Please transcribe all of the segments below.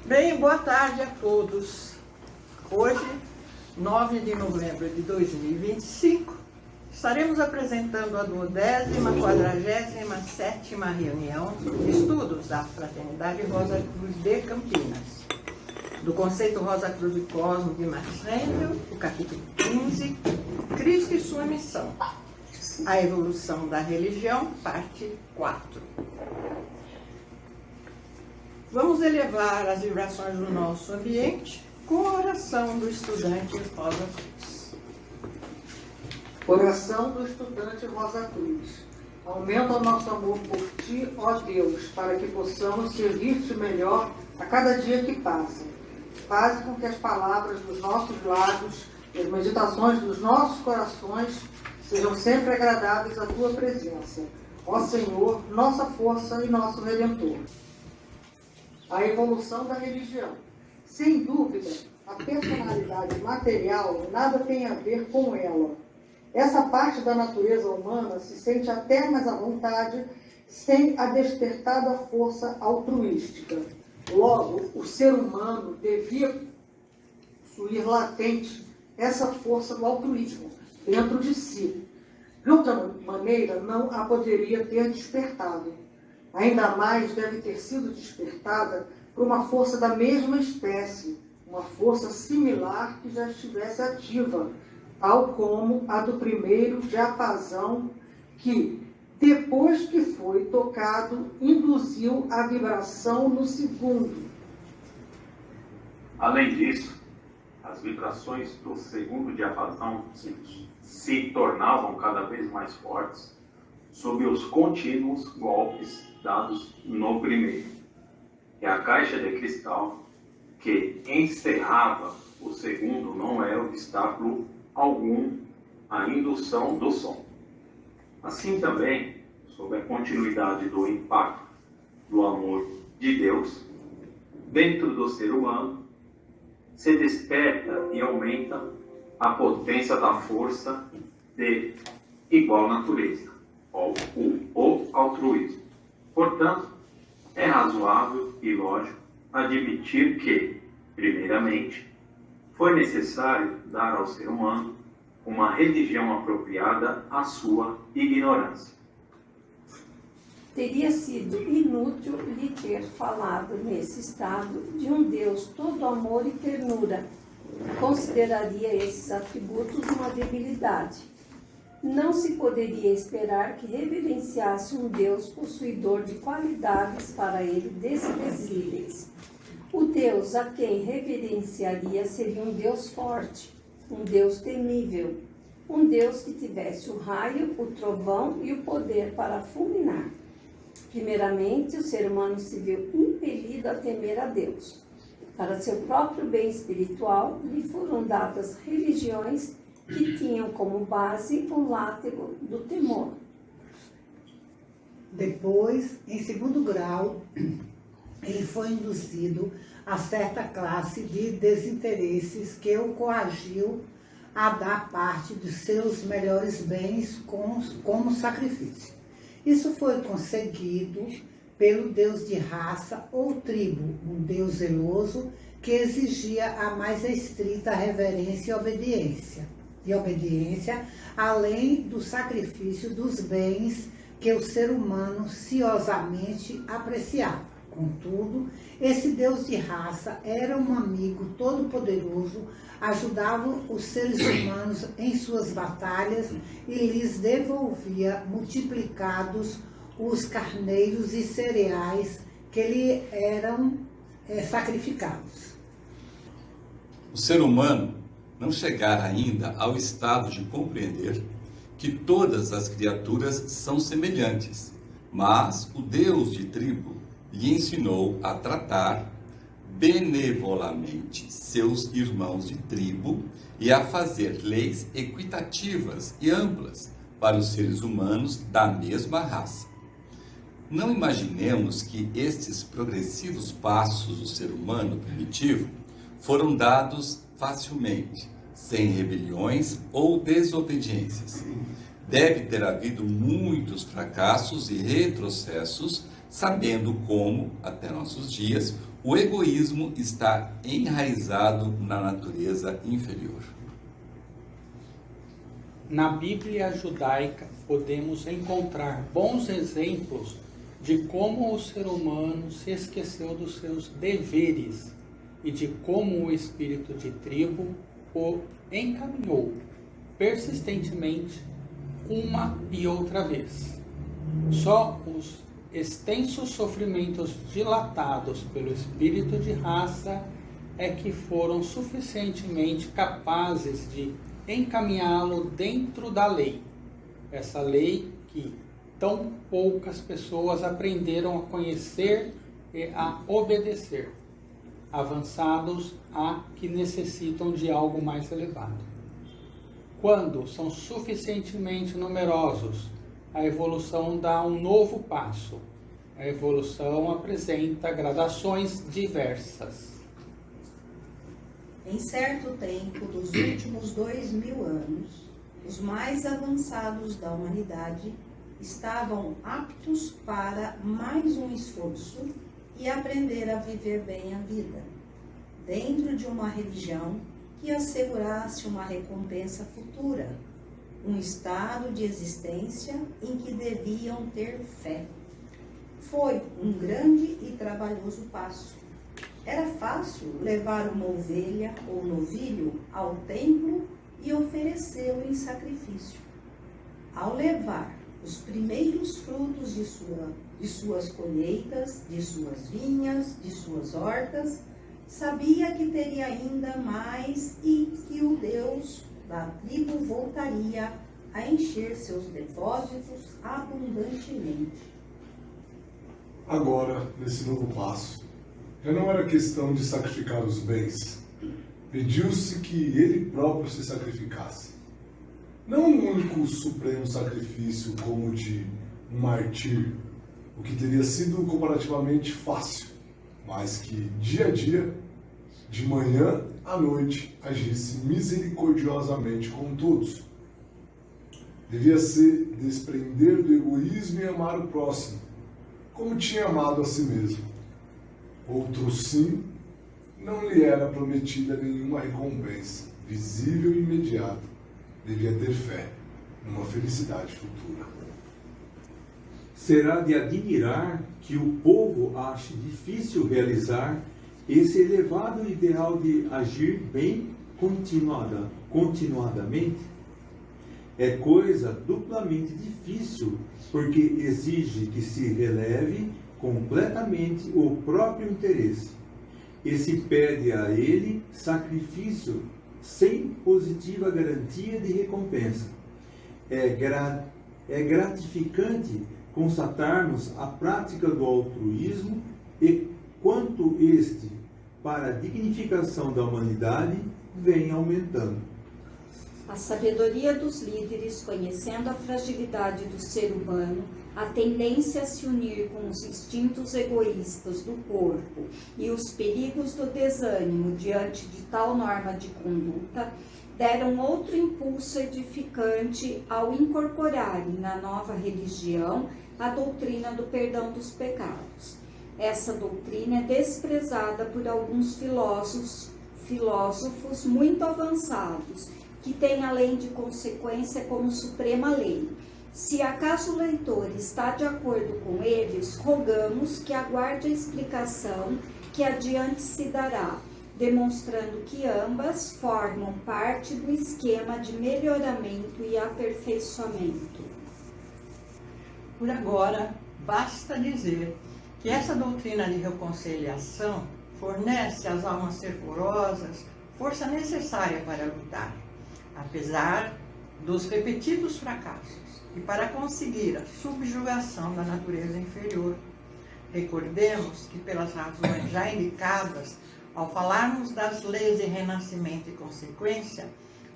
Bem, boa tarde a todos. Hoje, 9 de novembro de 2025, estaremos apresentando a 247ª reunião de estudos da Fraternidade Rosa Cruz de Campinas, do Conceito Rosa Cruz de Cosmo de Max Rendel, o capítulo 15, Cristo e sua missão, a evolução da religião, parte 4. Vamos elevar as vibrações do nosso ambiente com a oração do estudante Rosa Cruz. Oração do estudante Rosa Cruz. Aumenta o nosso amor por Ti, ó Deus, para que possamos servir-te melhor a cada dia que passa. Faz com que as palavras dos nossos lábios e as meditações dos nossos corações sejam sempre agradáveis à Tua presença. Ó Senhor, nossa força e nosso Redentor. A evolução da religião. Sem dúvida, a personalidade material nada tem a ver com ela. Essa parte da natureza humana se sente até mais à vontade sem a despertada força altruística. Logo, o ser humano devia possuir latente essa força do altruísmo dentro de si. De outra maneira, não a poderia ter despertado. Ainda mais deve ter sido despertada por uma força da mesma espécie, uma força similar que já estivesse ativa, tal como a do primeiro diapasão que, depois que foi tocado, induziu a vibração no segundo. Além disso, as vibrações do segundo diapasão se tornavam cada vez mais fortes sob os contínuos golpes dados no primeiro. E a caixa de cristal que encerrava o segundo não é obstáculo algum à indução do som. Assim também, sob a continuidade do impacto do amor de Deus dentro do ser humano, se desperta e aumenta a potência da força de igual natureza, o altruísmo. Portanto, é razoável e lógico admitir que, primeiramente, foi necessário dar ao ser humano uma religião apropriada à sua ignorância. Teria sido inútil lhe ter falado nesse estado de um Deus todo amor e ternura. Consideraria esses atributos uma debilidade. Não se poderia esperar que reverenciasse um Deus possuidor de qualidades para ele desprezíveis. O Deus a quem reverenciaria seria um Deus forte, um Deus temível, um Deus que tivesse o raio, o trovão e o poder para fulminar. Primeiramente, o ser humano se viu impelido a temer a Deus. Para seu próprio bem espiritual, lhe foram dadas religiões que tinham como base o látego do temor. Depois, em segundo grau, ele foi induzido a certa classe de desinteresses que o coagiu a dar parte dos seus melhores bens como sacrifício. Isso foi conseguido pelo Deus de raça ou tribo, um Deus zeloso que exigia a mais estrita reverência e obediência, além do sacrifício dos bens que o ser humano ciosamente apreciava. Contudo, esse Deus de raça era um amigo todo-poderoso, ajudava os seres humanos em suas batalhas e lhes devolvia multiplicados os carneiros e cereais que lhe eram sacrificados. O ser humano não chegara ainda ao estado de compreender que todas as criaturas são semelhantes, mas o Deus de tribo lhe ensinou a tratar benevolamente seus irmãos de tribo e a fazer leis equitativas e amplas para os seres humanos da mesma raça. Não imaginemos que estes progressivos passos do ser humano primitivo foram dados facilmente, sem rebeliões ou desobediências. Deve ter havido muitos fracassos e retrocessos, sabendo como, até nossos dias, O egoísmo está enraizado na natureza inferior. Na Bíblia judaica podemos encontrar bons exemplos de como o ser humano se esqueceu dos seus deveres e de como o espírito de tribo o encaminhou persistentemente uma e outra vez. Só os extensos sofrimentos dilatados pelo espírito de raça é que foram suficientemente capazes de encaminhá-lo dentro da lei. Essa lei que tão poucas pessoas aprenderam a conhecer e a obedecer, avançados a que necessitam de algo mais elevado. Quando são suficientemente numerosos, a evolução dá um novo passo. A evolução apresenta gradações diversas. Em certo tempo dos últimos 2000 anos, os mais avançados da humanidade estavam aptos para mais um esforço e aprender a viver bem a vida, dentro de uma religião que assegurasse uma recompensa futura, um estado de existência em que deviam ter fé. Foi um grande e trabalhoso passo. Era fácil levar uma ovelha ou novilho ao templo e oferecê-lo em sacrifício. Ao levar os primeiros frutos de suas colheitas, de suas vinhas, de suas hortas, sabia que teria ainda mais e que o Deus da tribo voltaria a encher seus depósitos abundantemente. Agora, nesse novo passo, já não era questão de sacrificar os bens. Pediu-se que ele próprio se sacrificasse. Não um único supremo sacrifício como o de um martírio, o que teria sido comparativamente fácil, mas que dia a dia, de manhã à noite, agisse misericordiosamente com todos. Devia se desprender do egoísmo e amar o próximo, como tinha amado a si mesmo. Outro sim, não lhe era prometida nenhuma recompensa, visível e imediata. Devia ter fé numa felicidade futura. Será de admirar que o povo ache difícil realizar esse elevado ideal de agir bem continuadamente. É coisa duplamente difícil, porque exige que se releve completamente o próprio interesse e se pede a ele sacrifício sem positiva garantia de recompensa. É gratificante constatarmos a prática do altruísmo e quanto este, para a dignificação da humanidade, vem aumentando. A sabedoria dos líderes, conhecendo a fragilidade do ser humano, a tendência a se unir com os instintos egoístas do corpo e os perigos do desânimo diante de tal norma de conduta, deram outro impulso edificante ao incorporarem na nova religião a doutrina do perdão dos pecados. Essa doutrina é desprezada por alguns filósofos muito avançados, que tem a lei de consequência como suprema lei. Se acaso o leitor está de acordo com eles, rogamos que aguarde a explicação que adiante se dará, demonstrando que ambas formam parte do esquema de melhoramento e aperfeiçoamento. Por agora, basta dizer que essa doutrina de reconciliação fornece às almas fervorosas força necessária para lutar, apesar dos repetidos fracassos, e para conseguir a subjugação da natureza inferior. Recordemos que, pelas razões já indicadas, ao falarmos das leis de renascimento e consequência,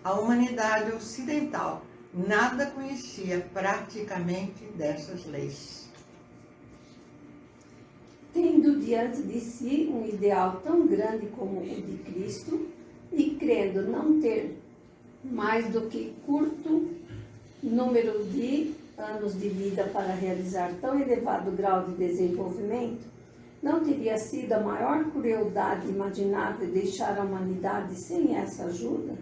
a humanidade ocidental nada conhecia praticamente dessas leis. Tendo diante de si um ideal tão grande como o de Cristo, e crendo não ter mais do que curto número de anos de vida para realizar tão elevado grau de desenvolvimento, Não teria sido a maior crueldade imaginável deixar a humanidade sem essa ajuda?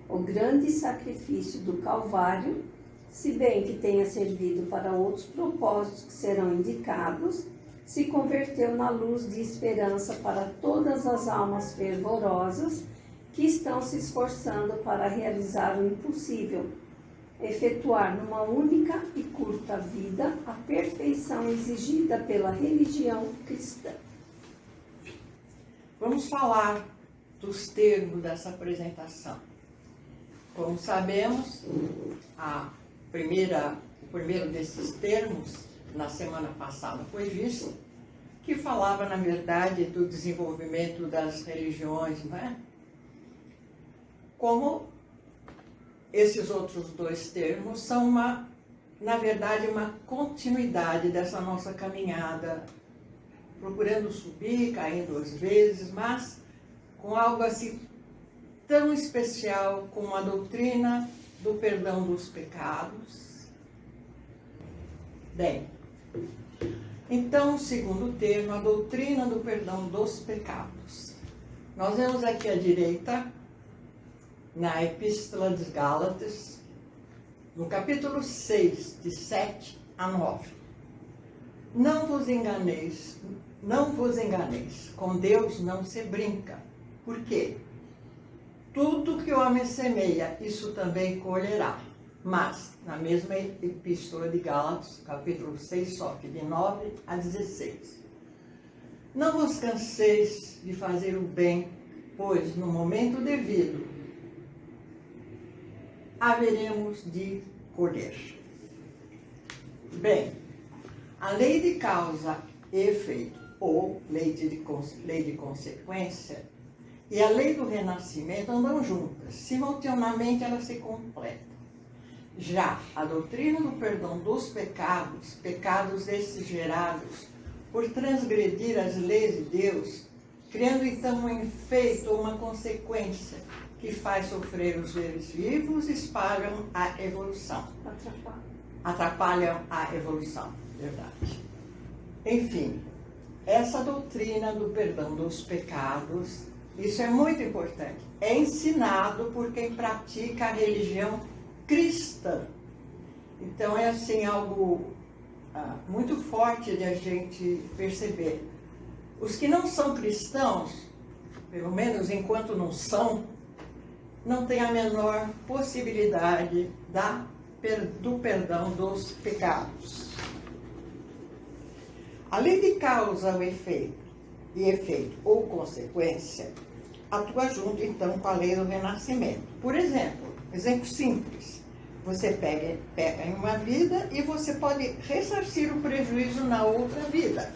O grande sacrifício do Calvário, se bem que tenha servido para outros propósitos que serão indicados, se converteu na luz de esperança para todas as almas fervorosas que estão se esforçando para realizar o impossível, efetuar numa única e curta vida a perfeição exigida pela religião cristã. Vamos falar dos termos dessa apresentação. Como sabemos, o primeiro desses termos, na semana passada, foi visto, que falava, na verdade, do desenvolvimento das religiões, não é? Como esses outros dois termos são, na verdade, uma continuidade dessa nossa caminhada, procurando subir, caindo às vezes, mas com algo assim tão especial como a doutrina do perdão dos pecados. Bem, então, o segundo termo, a doutrina do perdão dos pecados. Nós vemos aqui à direita, na Epístola dos Gálatas, no capítulo 6, de 7 a 9. Não vos enganeis, com Deus não se brinca. Por quê? Tudo que o homem semeia, isso também colherá. Mas, na mesma Epístola de Gálatas, capítulo 6, só que de 9 a 16. Não vos canseis de fazer o bem, pois no momento devido haveremos de colher. Bem, a lei de causa e efeito, ou lei de consequência, e a lei do renascimento andam juntas. Simultaneamente elas se completam. Já a doutrina do perdão dos pecados, pecados esses gerados por transgredir as leis de Deus, criando então um efeito ou uma consequência que faz sofrer os seres vivos, espalham a evolução. Atrapalham a evolução, verdade. Enfim, essa doutrina do perdão dos pecados, isso é muito importante. É ensinado por quem pratica a religião cristã. Então é assim algo muito forte de a gente perceber. Os que não são cristãos, pelo menos enquanto não são, não têm a menor possibilidade do perdão dos pecados. A lei de causa e efeito ou consequência atua junto então com a lei do renascimento. Por exemplo simples, você peca em uma vida e você pode ressarcir o prejuízo na outra vida.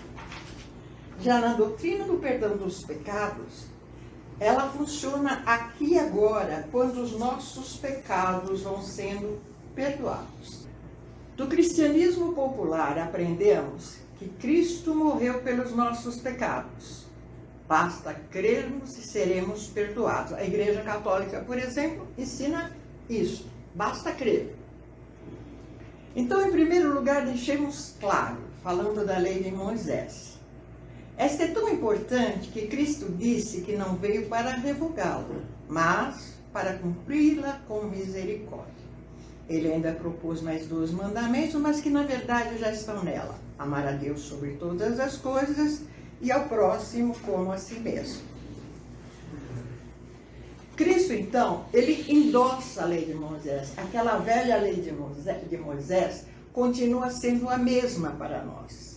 Já na doutrina do perdão dos pecados, ela funciona aqui e agora, quando os nossos pecados vão sendo perdoados. Do cristianismo popular aprendemos que Cristo morreu pelos nossos pecados. Basta crermos e seremos perdoados. A Igreja Católica, por exemplo, ensina isso. Basta crer. Então, em primeiro lugar, deixemos claro, falando da lei de Moisés. Esta é tão importante que Cristo disse que não veio para revogá-la, mas para cumpri-la com misericórdia. Ele ainda propôs mais 2 mandamentos, mas que na verdade já estão nela. Amar a Deus sobre todas as coisas e ao próximo como a si mesmo. Cristo, então, ele endossa a lei de Moisés. Aquela velha lei de Moisés continua sendo a mesma para nós.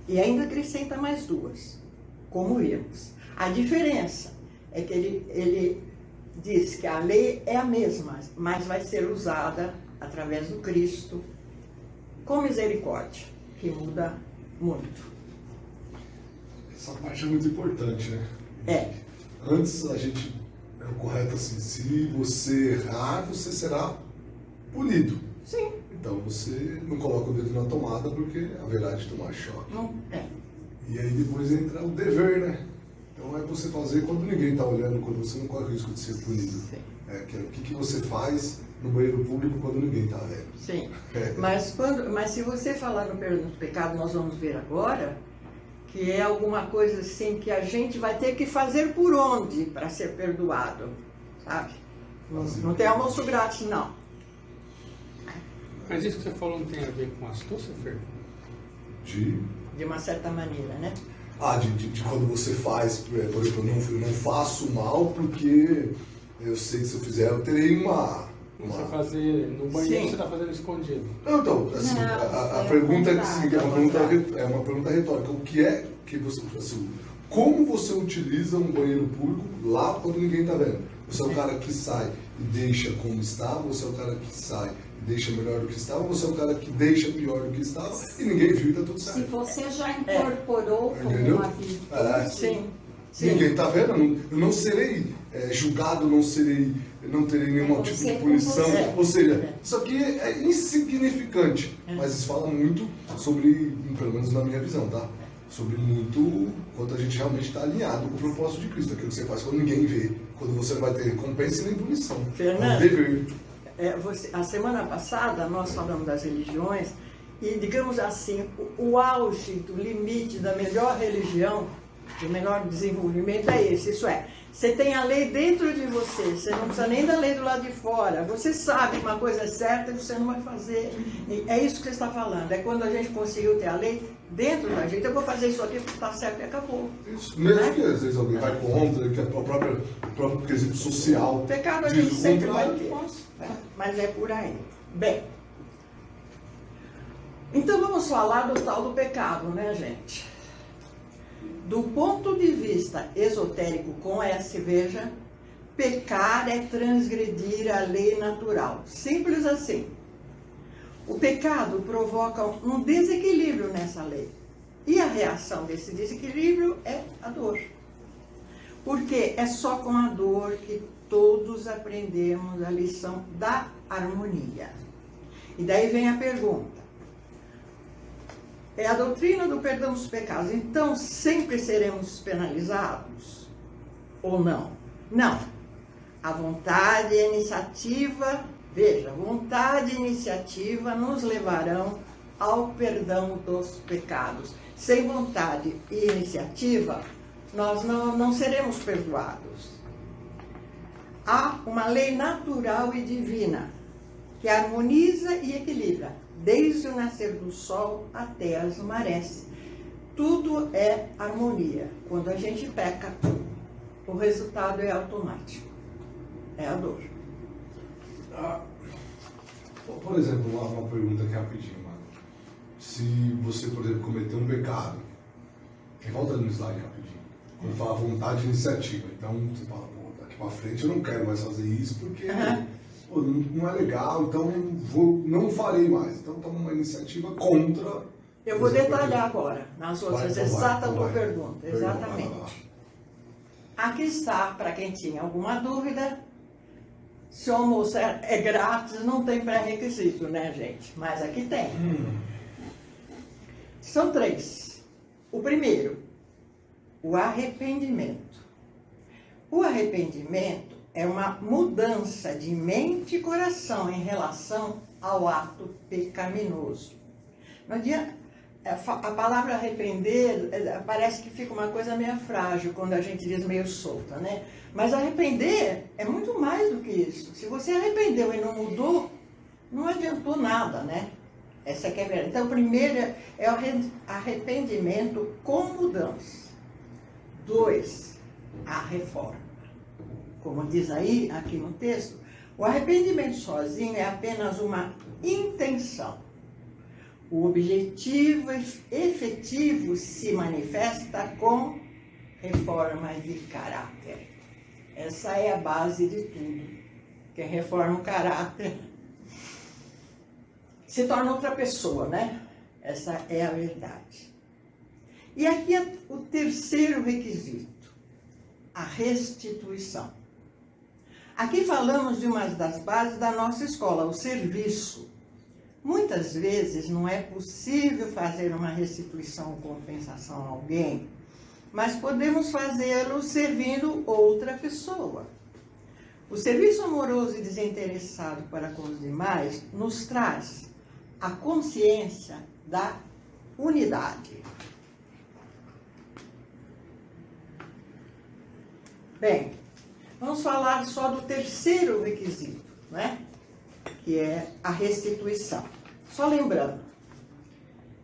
E ainda acrescenta mais 2, como vimos. A diferença é que ele diz que a lei é a mesma, mas vai ser usada através do Cristo com misericórdia, que muda muito. Essa parte é muito importante, né? É. Antes a gente é o correto assim, se você errar, você será punido. Sim. Então você não coloca o dedo na tomada porque haverá de tomar choque. Não, é. E aí depois entra o dever, né? Então é você fazer quando ninguém está olhando, quando você não corre o risco de ser punido. Sim. Que é o que você faz no banheiro público quando ninguém está vendo. Sim. Mas se você falar no perdão do pecado, nós vamos ver agora que é alguma coisa assim que a gente vai ter que fazer por onde para ser perdoado, sabe? Não tem almoço grátis, não. Mas isso que você falou não tem a ver com astúcia, Fer? De uma certa maneira, né? De quando você faz, por exemplo, eu não faço mal porque eu sei que se eu fizer eu terei uma... Você fazer no banheiro, Sim. você está fazendo escondido. Não, então, assim, a pergunta é assim, é uma pergunta retórica. O que é que você, assim, como você utiliza um banheiro público lá quando ninguém está vendo? Você é o cara que sai e deixa como está, você é o cara que sai e deixa melhor do que estava, você é o cara que deixa pior do que estava e ninguém viu e está tudo certo. Se você já incorporou como Entendeu? uma virtude, Sim. Ninguém está vendo, eu não serei julgado, não terei nenhum tipo de punição. Ou seja, isso aqui é insignificante, mas isso fala muito sobre, pelo menos na minha visão, tá? Sobre muito quanto a gente realmente está alinhado com o propósito de Cristo, aquilo que você faz quando ninguém vê, quando você não vai ter recompensa nem punição. Fernando, É um dever. A semana passada nós falamos das religiões e, digamos assim, o auge do limite da melhor religião, do melhor desenvolvimento é esse. Isso é, você tem a lei dentro de você, você não precisa nem da lei do lado de fora. Você sabe que uma coisa é certa e você não vai fazer. E é isso que você está falando. É quando a gente conseguiu ter a lei dentro da gente. Eu vou fazer isso aqui porque está certo e acabou. Isso, mesmo que às vezes alguém vai contra, que é o próprio quesito social. O pecado a diz gente o sempre contrário. vai ter, mas é por aí. Bem, então vamos falar do tal do pecado, né, gente? Do ponto de vista esotérico com S, veja, pecar é transgredir a lei natural. Simples assim. O pecado provoca um desequilíbrio nessa lei. E a reação desse desequilíbrio é a dor. Porque é só com a dor que todos aprendemos a lição da harmonia. E daí vem a pergunta. É a doutrina do perdão dos pecados. Então, sempre seremos penalizados? Ou não? Não. A vontade e a iniciativa, veja, vontade e iniciativa nos levarão ao perdão dos pecados. Sem vontade e iniciativa, nós não seremos perdoados. Há uma lei natural e divina que harmoniza e equilibra, desde o nascer do sol até as marés. Tudo é harmonia. Quando a gente peca, o resultado é automático. É a dor. Por exemplo, uma pergunta aqui rapidinho, mano. Se você, por exemplo, cometer um pecado, volta no slide rapidinho. Quando fala vontade e iniciativa. Então, você fala, pô, daqui pra frente eu não quero mais fazer isso porque pô, não é legal, então não farei mais. Então, toma uma iniciativa contra... Eu vou detalhar agora, nas outras exatas tua vai. pergunta. Exatamente. Aqui está, para quem tinha alguma dúvida, se o almoço é grátis, não tem pré-requisito, né, gente? Mas aqui tem. São 3. O primeiro, o arrependimento. O arrependimento é uma mudança de mente e coração em relação ao ato pecaminoso. Não adianta, a palavra arrepender parece que fica uma coisa meio frágil quando a gente diz meio solta, né? Mas arrepender é muito mais do que isso. Se você arrependeu e não mudou, não adiantou nada, né? Essa que é a verdade. Então, o primeiro é o arrependimento com mudança. 2, a reforma. Como diz aí, aqui no texto, o arrependimento sozinho é apenas uma intenção. O objetivo efetivo se manifesta com reforma de caráter. Essa é a base de tudo. Quem reforma o caráter se torna outra pessoa, né? Essa é a verdade. E aqui é o terceiro requisito, a restituição. Aqui falamos de uma das bases da nossa escola, o serviço. Muitas vezes não é possível fazer uma restituição ou compensação a alguém, mas podemos fazê-lo servindo outra pessoa. O serviço amoroso e desinteressado para com os demais nos traz a consciência da unidade. Bem, vamos falar só do terceiro requisito, né? Que é a restituição. Só lembrando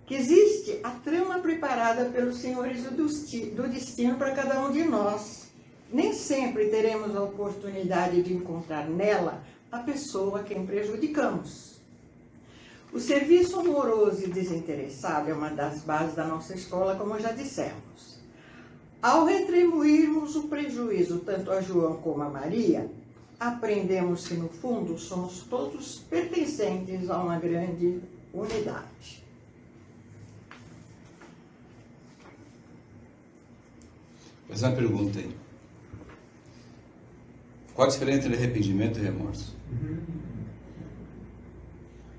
que existe a trama preparada pelos senhores do destino para cada um de nós. Nem sempre teremos a oportunidade de encontrar nela a pessoa a quem prejudicamos. O serviço amoroso e desinteressado é uma das bases da nossa escola, como já dissemos. Ao retribuirmos o prejuízo tanto a João como a Maria, aprendemos que, no fundo, somos todos pertencentes a uma grande unidade. Vou fazer uma pergunta aí. Qual a diferença entre arrependimento e remorso?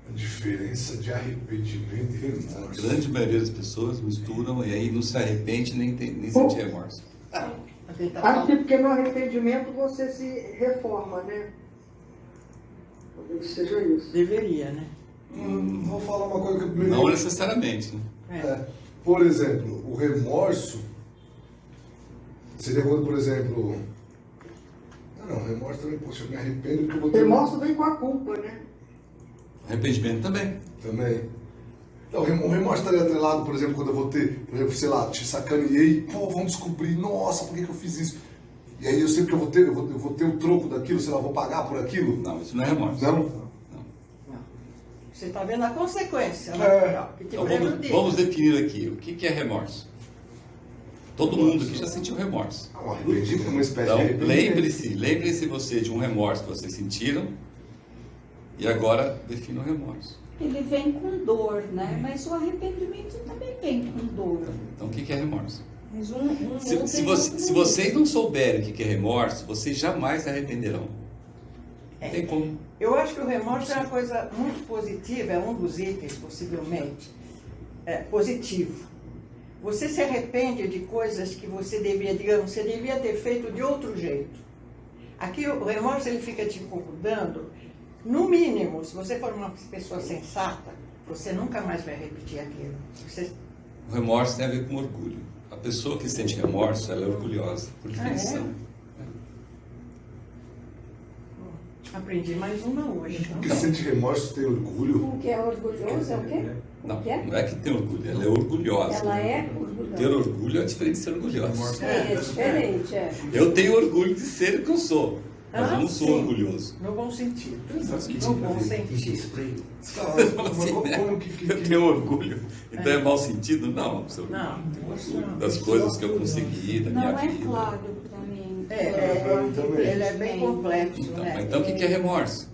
A diferença de arrependimento e remorso. A grande maioria das pessoas misturam e aí não se arrepende nem sente remorso. Acho que porque no arrependimento você se reforma, né? Talvez seja isso. Deveria, né? Vou falar uma coisa que eu primeiro... Não necessariamente, né? Por exemplo, o remorso seria quando, por exemplo... Não, remorso também, poxa, eu me arrependo porque eu vou ter... Remorso vem com a culpa, né? Arrependimento também. Também. Então, o remorso estaria atrelado, por exemplo, quando eu vou ter, por exemplo, sei lá, te sacaneei, pô, vão descobrir, nossa, por que eu fiz isso? E aí eu sei que eu vou ter o troco daquilo, sei lá, vou pagar por aquilo? Não, isso não é remorso. Não? Você está vendo a consequência, É. né? Que te Então prejudica. vamos definir aqui o que é remorso. Todo mundo aqui já sentiu remorso. Um arrependimento, uma espécie Então, de arrependimento. lembre-se você de um remorso que vocês sentiram e agora defina o remorso. Ele vem com dor, né? Mas o arrependimento também vem com dor. Então, o que é remorso? Mas Se vocês não souberem o que é remorso, vocês jamais se arrependerão. Não tem como. Eu acho que o remorso é uma coisa muito positiva, é um dos itens, possivelmente, positivo. Você se arrepende de coisas que você devia, digamos, você devia ter feito de outro jeito. Aqui o remorso ele fica te incomodando. No mínimo, se você for uma pessoa sensata, você nunca mais vai repetir aquilo. O remorso tem a ver com orgulho. A pessoa que sente remorso, ela é orgulhosa, por definição. Aprendi mais uma hoje. Porque sente remorso tem orgulho. O que é orgulhoso é o quê? Não, não é que tem orgulho, ela é orgulhosa. Ela é orgulhosa. Ter orgulho é diferente de ser orgulhosa. É diferente, é. Eu tenho orgulho de ser o que eu sou, mas eu não sou sim. orgulhoso. No bom sentido. No bom sentido. Eu tenho orgulho. Então é mau sentido? Não, Não. das coisas que eu consegui, da minha Não é vida. claro para mim. Ele é bem complexo, né? Então o que é remorso?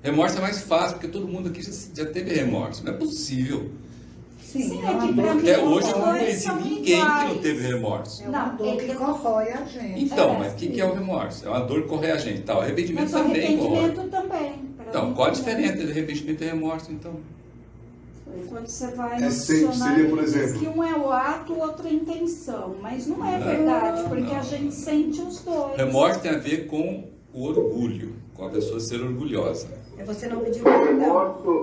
Remorso é mais fácil, porque todo mundo aqui já teve remorso. Não é possível. Sim, é que pra mim Até hoje eu os não dois conheci são ninguém que não iguais. teve remorso. É uma dor que corrói a gente. Então, mas o que é o remorso? É uma dor que corrói a gente. Tá, o arrependimento Mas o também corrói. arrependimento também. pra Então, mim qual a também. diferença entre arrependimento e remorso, então? Quando você vai É no sempre, dicionário, seria, por ele diz exemplo- que um é o ato, o outro é a intenção. Mas não é Não, verdade, porque não. a gente sente os dois. Remorso tem a ver com o orgulho, com a pessoa ser orgulhosa. É você não pedir O perdão. remorso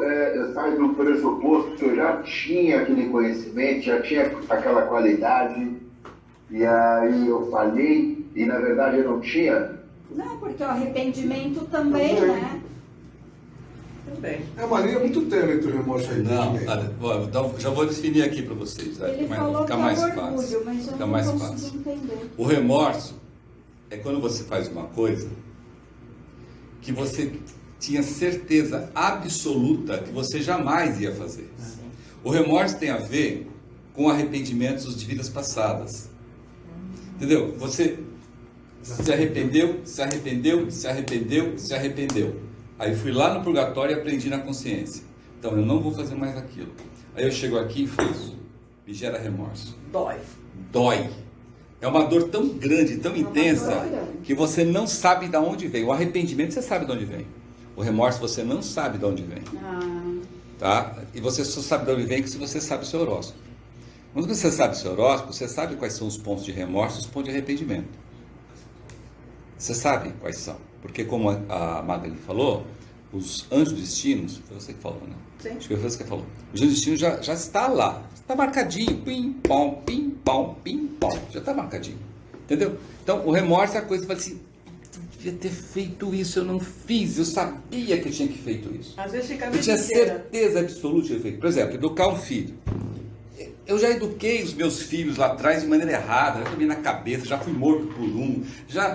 sai do pressuposto que eu já tinha aquele conhecimento, já tinha aquela qualidade, e aí eu falhei, e na verdade eu não tinha. Não, porque o arrependimento também, né? Também. É uma linha muito tênue entre o remorso e o Não, arrependimento. então, já vou definir aqui para vocês. Ele Vai falou que ficar é mais orgulho, fácil. mas eu Fica não mais consegui fácil. entender. O remorso é quando você faz uma coisa que você tinha certeza absoluta que você jamais ia fazer. O remorso tem a ver com arrependimentos de vidas passadas. Entendeu? Você se arrependeu, se arrependeu, se arrependeu, se arrependeu. Aí fui lá no purgatório e aprendi na consciência. Então eu não vou fazer mais aquilo. Aí eu chego aqui e faço. Me gera remorso. Dói. Dói. É uma dor tão grande, tão intensa, que você não sabe de onde vem. O arrependimento você sabe de onde vem. O remorso você não sabe de onde vem. Tá? E você só sabe de onde vem se você sabe o seu horóscopo. Quando você sabe o seu horóscopo, você sabe quais são os pontos de remorso e os pontos de arrependimento. Você sabe quais são. Porque como a Magali falou, os anjos destinos, foi você que falou, né? Sim. Acho que foi você que falou. Os anjos destinos já está lá. Está marcadinho. Pim, pom, pim, pom, pim, pom. Já está marcadinho. Entendeu? Então, o remorso é a coisa que você fala assim, eu devia ter feito isso, eu não fiz, eu sabia que eu tinha que ter feito isso. Às vezes fica a Eu vida tinha inteira. certeza absoluta de ter feito. Por exemplo, educar um filho. Eu já eduquei os meus filhos lá atrás de maneira errada, já tomei na cabeça, já fui morto por um, já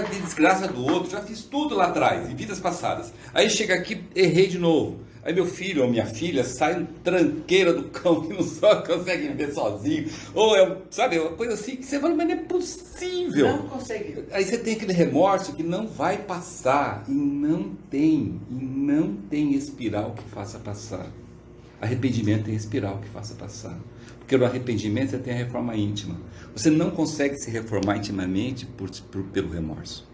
dei desgraça do outro, já fiz tudo lá atrás, em vidas passadas. Aí chega aqui, errei de novo. Aí meu filho ou minha filha sai tranqueira do cão que não só consegue viver sozinho. Ou sabe, uma coisa assim que você fala, mas não é possível. Não conseguiu. Aí você tem aquele remorso que não vai passar e não tem espiral que faça passar. Arrependimento tem espiral que faça passar. Porque no arrependimento você tem a reforma íntima. Você não consegue se reformar intimamente pelo remorso.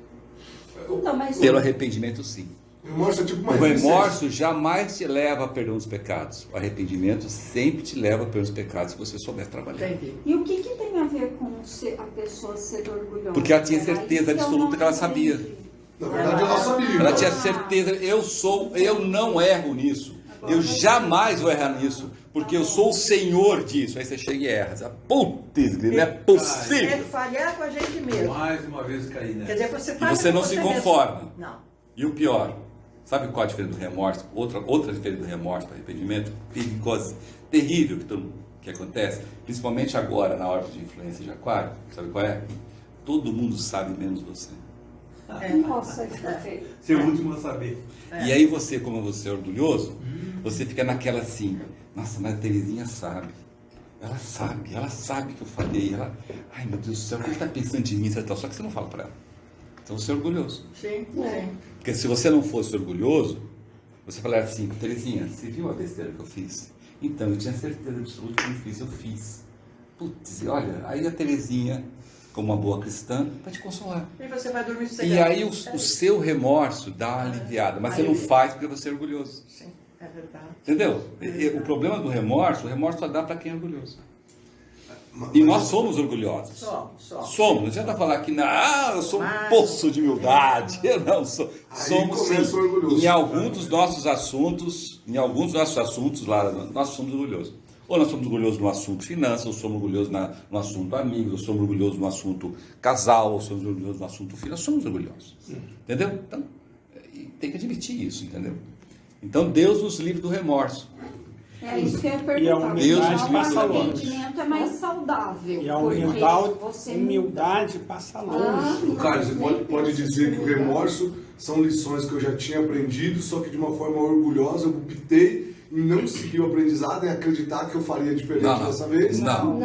Então, mas Pelo arrependimento, sim. O remorso é tipo uma O remorso jamais te leva a perdão dos pecados. O arrependimento sempre te leva a perdão dos pecados se você souber trabalhar. Entendi. E o que tem a ver com a pessoa ser orgulhosa? Porque ela tinha certeza Aí eu absoluta não que ela sabia. entendi. Na verdade, ela sabia. Ela tinha certeza, eu não erro nisso. Eu jamais vou errar nisso. Porque eu sou o senhor disso. Aí você chega e erra. Você fala, putz, não é É possível. falhar com a gente mesmo. Mais uma vez caí, né? Quer dizer, você E faz você com não se mesmo. conforma. Não. E o pior, sabe qual a diferença do remorso? Outra diferença do remorso para arrependimento? Perigosa, terrível que acontece, principalmente agora na hora de influência de aquário. Sabe qual é? Todo mundo sabe menos você. Nossa, que feio. Ser o último a saber. E aí você, como você é orgulhoso, você fica naquela assim, nossa, mas a Terezinha sabe. Ela sabe que eu falei. Ai meu Deus do céu, o que ele está pensando de mim? Só que você não fala para ela. Então você é orgulhoso. Sim, É. sim. Porque se você não fosse orgulhoso, você falaria assim, Terezinha, você viu a besteira que eu fiz? Então, eu tinha certeza absoluta que eu fiz, eu fiz. Putz, olha, aí a Terezinha, como uma boa cristã, vai te consolar. E você vai dormir E sossegado. aí o seu remorso dá uma aliviada, mas você não faz porque você é orgulhoso. Sim, é verdade. Entendeu? O problema do remorso, o remorso só dá para quem é orgulhoso. E nós somos orgulhosos. Somos. Não adianta falar que não, eu sou um poço de humildade. Eu não sou. Somos sim. Em alguns dos nossos assuntos, lá, nós somos orgulhosos. Ou nós somos orgulhosos no assunto finanças, ou somos orgulhosos no assunto amigos, ou somos orgulhosos no assunto casal, ou somos orgulhosos no assunto filho. Nós somos orgulhosos. Entendeu? Então, tem que admitir isso, entendeu? Então, Deus nos livra do remorso. É isso que eu ia E a perguntar. humildade Então, passa o longe. arrependimento é mais saudável. E a porque você humildade passa longe. Carlos, você pode dizer que o remorso são lições que eu já tinha aprendido, só que de uma forma orgulhosa eu optei em não seguir o aprendizado e acreditar que eu faria diferente dessa vez? Não.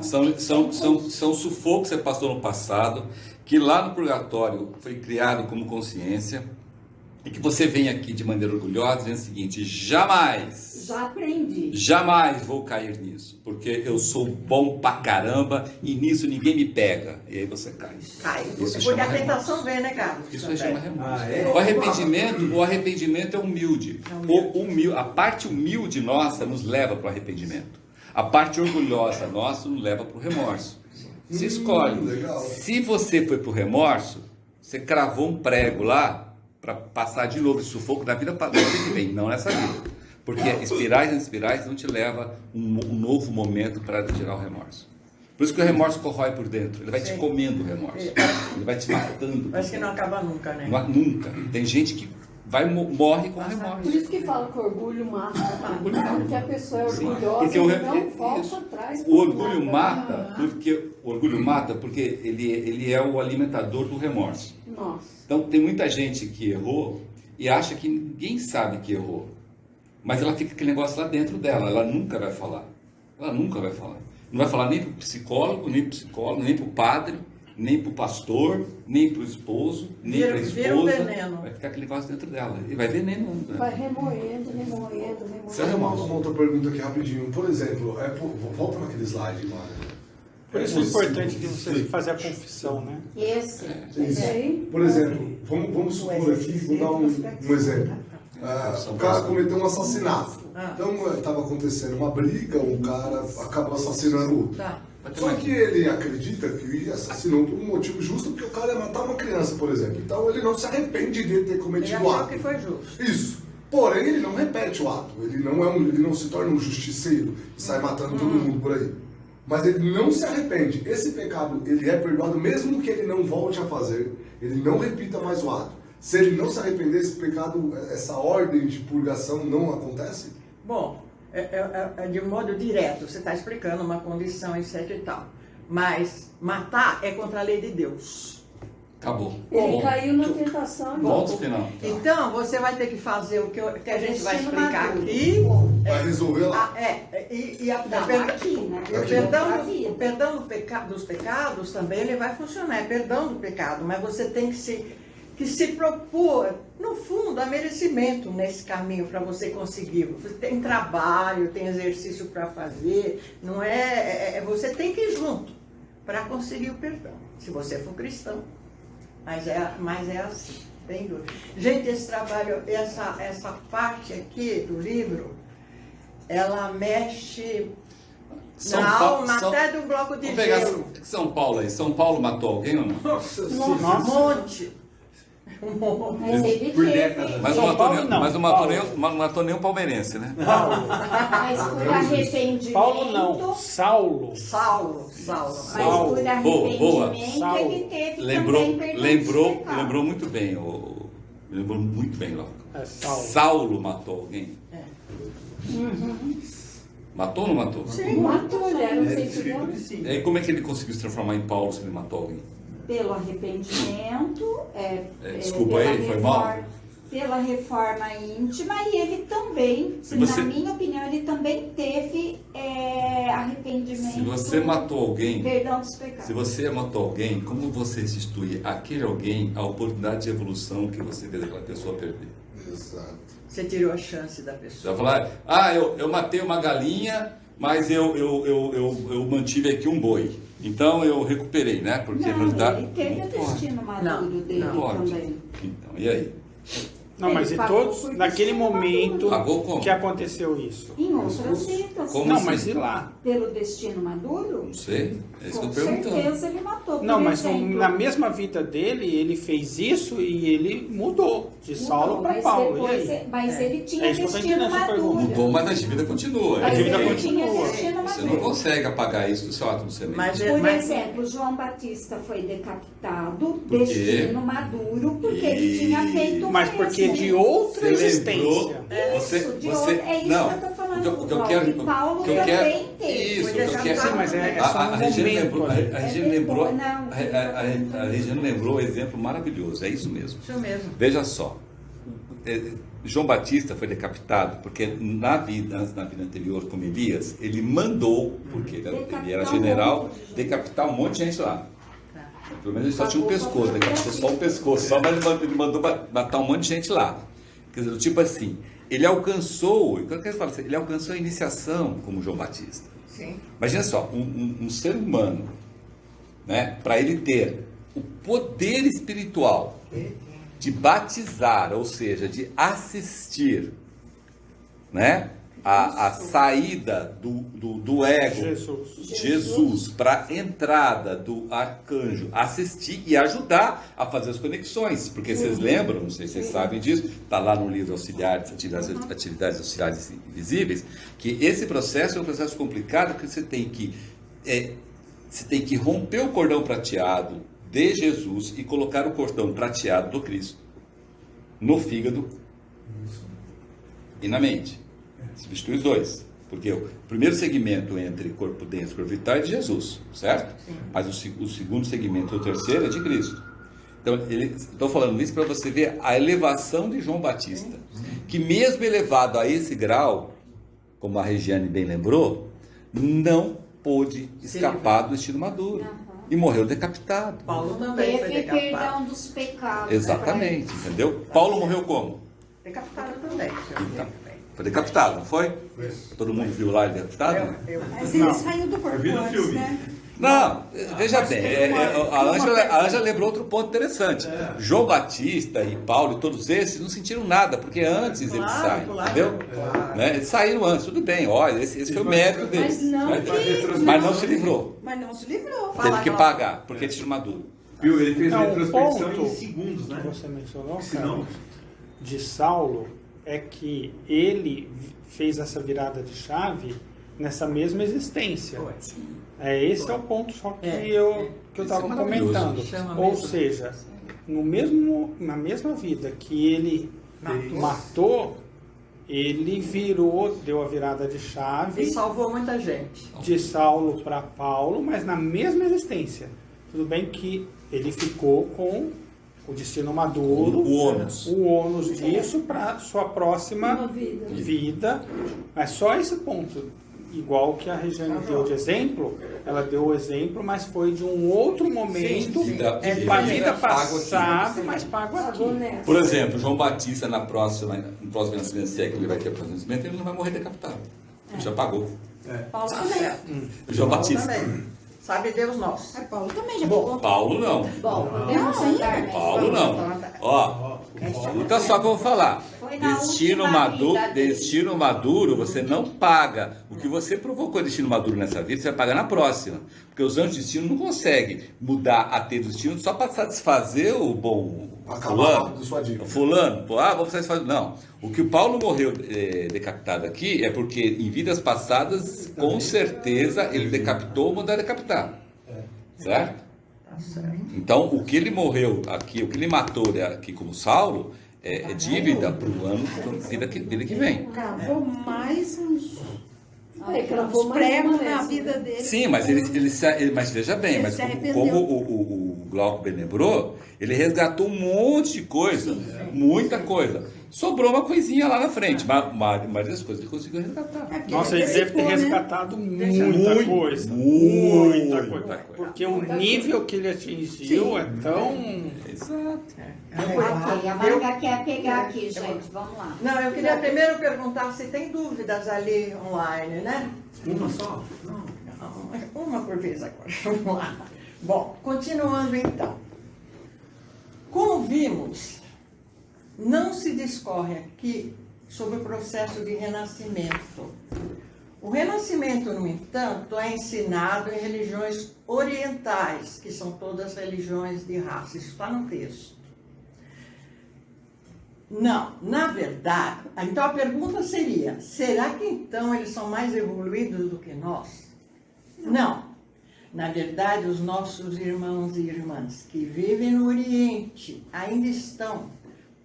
São sufocos que você passou no passado, que lá no purgatório foi criado como consciência, e que você vem aqui de maneira orgulhosa dizendo o seguinte: jamais vou cair nisso, porque eu sou bom pra caramba e nisso ninguém me pega. E aí você cai. Isso Porque chama a tentação vem, né, Carlos? Isso aí chama remorso. É. O arrependimento é humilde. A parte humilde nossa nos leva para o arrependimento. A parte orgulhosa nossa nos leva para o remorso. Você escolhe. Legal. Se você foi para o remorso, você cravou um prego lá para passar de novo esse sufoco da vida que vem, não nessa vida. Porque espirais e espirais não te leva um novo momento para tirar o remorso. Por isso que o remorso corrói por dentro. Ele vai te comendo o remorso. Ele vai te matando. Parece que não acaba nunca, né? Nunca. Tem gente que morre com remorso. Por isso que fala que o orgulho mata, porque a pessoa é orgulhosa Porque e o não volta atrás. O orgulho mata porque ele é o alimentador do remorso. Nossa. Então tem muita gente que errou e acha que ninguém sabe que errou. Mas ela fica aquele negócio lá dentro dela, ela nunca vai falar. Não vai falar nem para o psicólogo, nem para o padre, nem para o pastor, nem para o esposo, nem para a esposa. Vira um veneno. Vai ficar aquele negócio dentro dela. E vai venenando. Né? Vai remoendo. Uma outra pergunta aqui rapidinho. Por exemplo, volta naquele slide, Mário. Por isso é importante de você fazer a confissão, né? Esse. Por exemplo, vamos supor aqui, vou dar um exemplo. O cara cometeu um assassinato. Então estava acontecendo uma briga, um cara acabou assassinando o outro. Só que ele acredita que ele assassinou por um motivo justo, porque o cara ia matar uma criança, por exemplo. Então ele não se arrepende de ter cometido o ato. que foi justo. Isso. Porém, ele não repete o ato. Ele não se torna um justiceiro e sai matando todo mundo por aí. mas ele não se arrepende. Esse pecado, ele é perdoado mesmo que ele não volte a fazer, ele não repita mais o ato. Se ele não se arrepender, esse pecado, essa ordem de purgação não acontece? Bom, é de modo direto, você está explicando uma condição, etc e tal. Mas matar é contra a lei de Deus. Acabou. Ele caiu na tentação. Ponto final. Então, você vai ter que fazer o que a gente vai explicar aqui. Vai resolver lá. O perdão dos pecados também ele vai funcionar. É perdão do pecado, mas você tem que se propor, no fundo, a merecimento nesse caminho para você conseguir. Você tem trabalho, tem exercício para fazer, não você tem que ir junto para conseguir o perdão, se você for cristão. Mas é assim, tem dúvida. Gente, esse trabalho, essa parte aqui do livro, ela mexe na alma até do bloco de gelo. São Paulo aí. São Paulo matou alguém ou não? Nossa, um monte. Mas não matou nem um palmeirense, né? Mas por arrependimento. Paulo não, Saulo. Mas por arrependimento ele teve também perdão. Lembrou muito bem, lembrou muito bem, Glauco. Saulo matou alguém? Matou ou não matou? Sim, matou, ele era um centurião. E aí como é que ele conseguiu se transformar em Paulo se ele matou alguém? Pelo arrependimento, desculpa ele, foi mal? Pela reforma íntima, e ele também, na minha opinião, ele também teve arrependimento. Se você matou alguém, perdão dos pecados. Se você matou alguém, como você restitui àquele alguém a oportunidade de evolução que você fez aquela pessoa perder? Exato. Você tirou a chance da pessoa. Você vai falar, eu matei uma galinha, mas eu mantive aqui um boi. Então eu recuperei, né? Porque ele teve o destino maduro dele também. Então, e aí? Não, mas e todos, naquele momento que aconteceu isso? Em outras citas. Não, mas e lá? Pelo destino maduro? Não sei, é isso que eu Com tô perguntando. certeza ele matou. Não, mas na mesma vida dele, ele fez isso e ele mudou de Saulo para Paulo. Mas ele tinha destino maduro. Mudou, mas a dívida continua. Mas ele tinha destino maduro. Você não consegue apagar isso do seu ato de semente. Por exemplo, João Batista foi decapitado, destino maduro, porque ele tinha feito mas porque de outra existência. Isso que eu tô falando. O que eu quero. Paulo também teve. Isso, eu quero. Sim, mas a Regina lembrou um exemplo maravilhoso. É isso mesmo. Isso mesmo. Veja só. João Batista foi decapitado porque na vida anterior, como Elias, ele mandou, porque ele era general, decapitar um monte de gente lá. Pelo menos ele só tinha um pescoço, decapitou só o pescoço, mas ele mandou matar um monte de gente lá. Quer dizer, tipo assim, ele alcançou a iniciação como João Batista. Sim. Imagina só, um ser humano, né, para ele ter o poder espiritual de batizar, ou seja, de assistir, né, a saída do ego, Jesus para a entrada do arcanjo, assistir e ajudar a fazer as conexões, porque vocês lembram, não sei se vocês sabem disso, está lá no livro Auxiliares, Atividades Auxiliares Invisíveis, que esse processo é um processo complicado, que você tem que romper o cordão prateado de Jesus e colocar o cordão prateado do Cristo no fígado e na mente. Substitui os dois. Porque o primeiro segmento entre corpo denso e corpo vital é de Jesus, certo? Sim. Mas o segundo segmento, o terceiro, é de Cristo. Então, estou falando isso para você ver a elevação de João Batista. Que mesmo elevado a esse grau, como a Regiane bem lembrou, não pôde escapar do destino maduro. E morreu decapitado. Paulo também foi decapitado. Teve perdão dos pecados. Exatamente, entendeu? Paulo morreu como? Decapitado também. Foi decapitado, não foi? Todo mundo viu lá ele decapitado? Mas ele saiu do corpo antes, né? Não, veja bem, a Ângela lembrou outro ponto interessante. João Batista e Paulo e todos esses não sentiram nada, porque antes eles saem, entendeu? Né? Eles saíram antes, tudo bem, olha, esse foi o mérito deles. Mas não se livrou. Mas não se livrou. Teve que pagar, porque tinha maduro. Viu? Ele fez a retrospecção em segundos, né? Que você mencionou, cara, de Saulo, é que ele fez essa virada de chave nessa mesma existência. Esse é o ponto só que eu estava Isso é comentando. maravilhoso. Ou seja, na mesma vida que ele matou, ele deu a virada de chave E salvou muita gente. de Saulo para Paulo, mas na mesma existência. Tudo bem que ele ficou com o destino maduro, o ônus disso para sua próxima vida, mas só esse ponto. Igual que a Regiane deu de exemplo, ela deu o exemplo, mas foi de um outro momento, uma vida passada, mas pago aqui. Por exemplo, João Batista, no próximo nascimento, se é que ele vai ter o próximo nascimento, ele não vai morrer decapitado. Ele já pagou. Paulo também. João Batista. Também. Sabe Deus nosso. Paulo também já pegou. Paulo não. Bom, podemos ainda. Paulo não. Ó, escuta só que eu vou falar. Destino maduro, você não paga. O que você provocou destino maduro nessa vida, você vai pagar na próxima. Porque os anjos de destino não conseguem mudar a ter destino só para satisfazer o bom fulano. Vou satisfazer. Não. O que o Paulo morreu decapitado aqui é porque em vidas passadas, com certeza, ele decapitou ou mandou decapitar. Certo? Então, o que ele morreu aqui, o que ele matou aqui como Saulo, é dívida para o ano, vida que vem. Cavou mais uns Cravou mais pregos uma na vez, vida dele. Sim, mas mas veja bem, Ele mas se arrependeu. como o Glauco bem lembrou, ele resgatou um monte de coisa, muita coisa. Sobrou uma coisinha lá na frente, mas a maioria das coisas ele conseguiu resgatar. Nossa, ele deve ter resgatado muita coisa. Muita coisa. Porque o nível que ele atingiu é tão... Exato. Ok, a Marga quer pegar aqui, gente. Vamos lá. Não, eu queria primeiro perguntar se tem dúvidas ali online, né? Uma só? Não, uma por vez agora. Vamos lá. Bom, continuando então. Como vimos, não se discorre aqui sobre o processo de renascimento. O renascimento, no entanto, é ensinado em religiões orientais, que são todas religiões de raça. Isso está no texto. Não, na verdade, então a pergunta seria, será que então eles são mais evoluídos do que nós? Não. Na verdade, os nossos irmãos e irmãs que vivem no Oriente ainda estão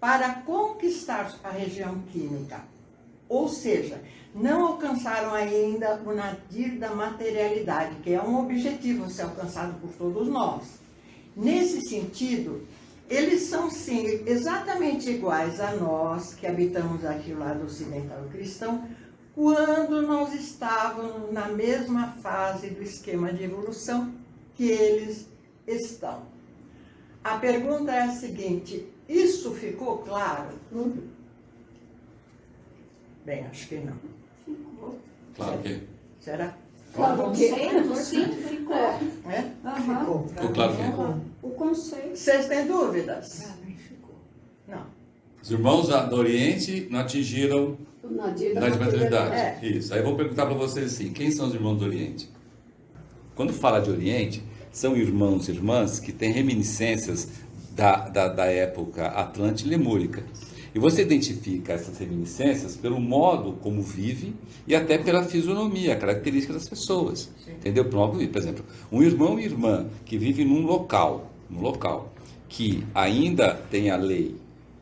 para conquistar a região química. Ou seja, não alcançaram ainda o nadir da materialidade, que é um objetivo a ser alcançado por todos nós. Nesse sentido, eles são sim exatamente iguais a nós, que habitamos aqui o lado ocidental cristão, quando nós estávamos na mesma fase do esquema de evolução que eles estão. A pergunta é a seguinte, isso ficou claro? Bem, acho que não. Claro que. Será? O conceito, sim, ficou. É? Aham. Ficou claro que. O conceito. Vocês têm dúvidas? Não. Os irmãos do Oriente não atingiram Na a materialidade. É. Isso. Aí eu vou perguntar para vocês assim: quem são os irmãos do Oriente? Quando fala de Oriente, são irmãos e irmãs que têm reminiscências da época Atlântida e Lemúrica. E você identifica essas reminiscências pelo modo como vive e até pela fisionomia, a característica das pessoas. Sim. Entendeu? Por exemplo, um irmão e irmã que vive num local que ainda tem a lei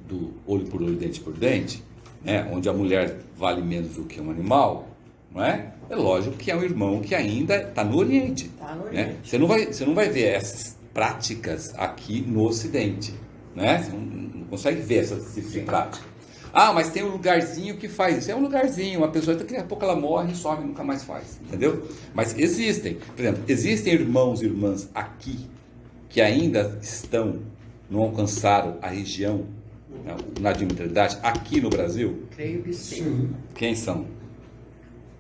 do olho por olho, dente por dente, né, onde a mulher vale menos do que um animal, não é? É lógico que é um irmão que ainda está no Oriente. Tá no Né? Oriente. Você não vai ver essas práticas aqui no Ocidente. Né? Você não consegue ver essa tipo de prática. Ah, mas tem um lugarzinho que faz isso. É um lugarzinho, uma pessoa, daqui a pouco ela morre e some e nunca mais faz. Entendeu? Mas existem. Por exemplo, existem irmãos e irmãs aqui que ainda não alcançaram a região, né, na dimensionalidade, aqui no Brasil? Creio que sim. Quem são?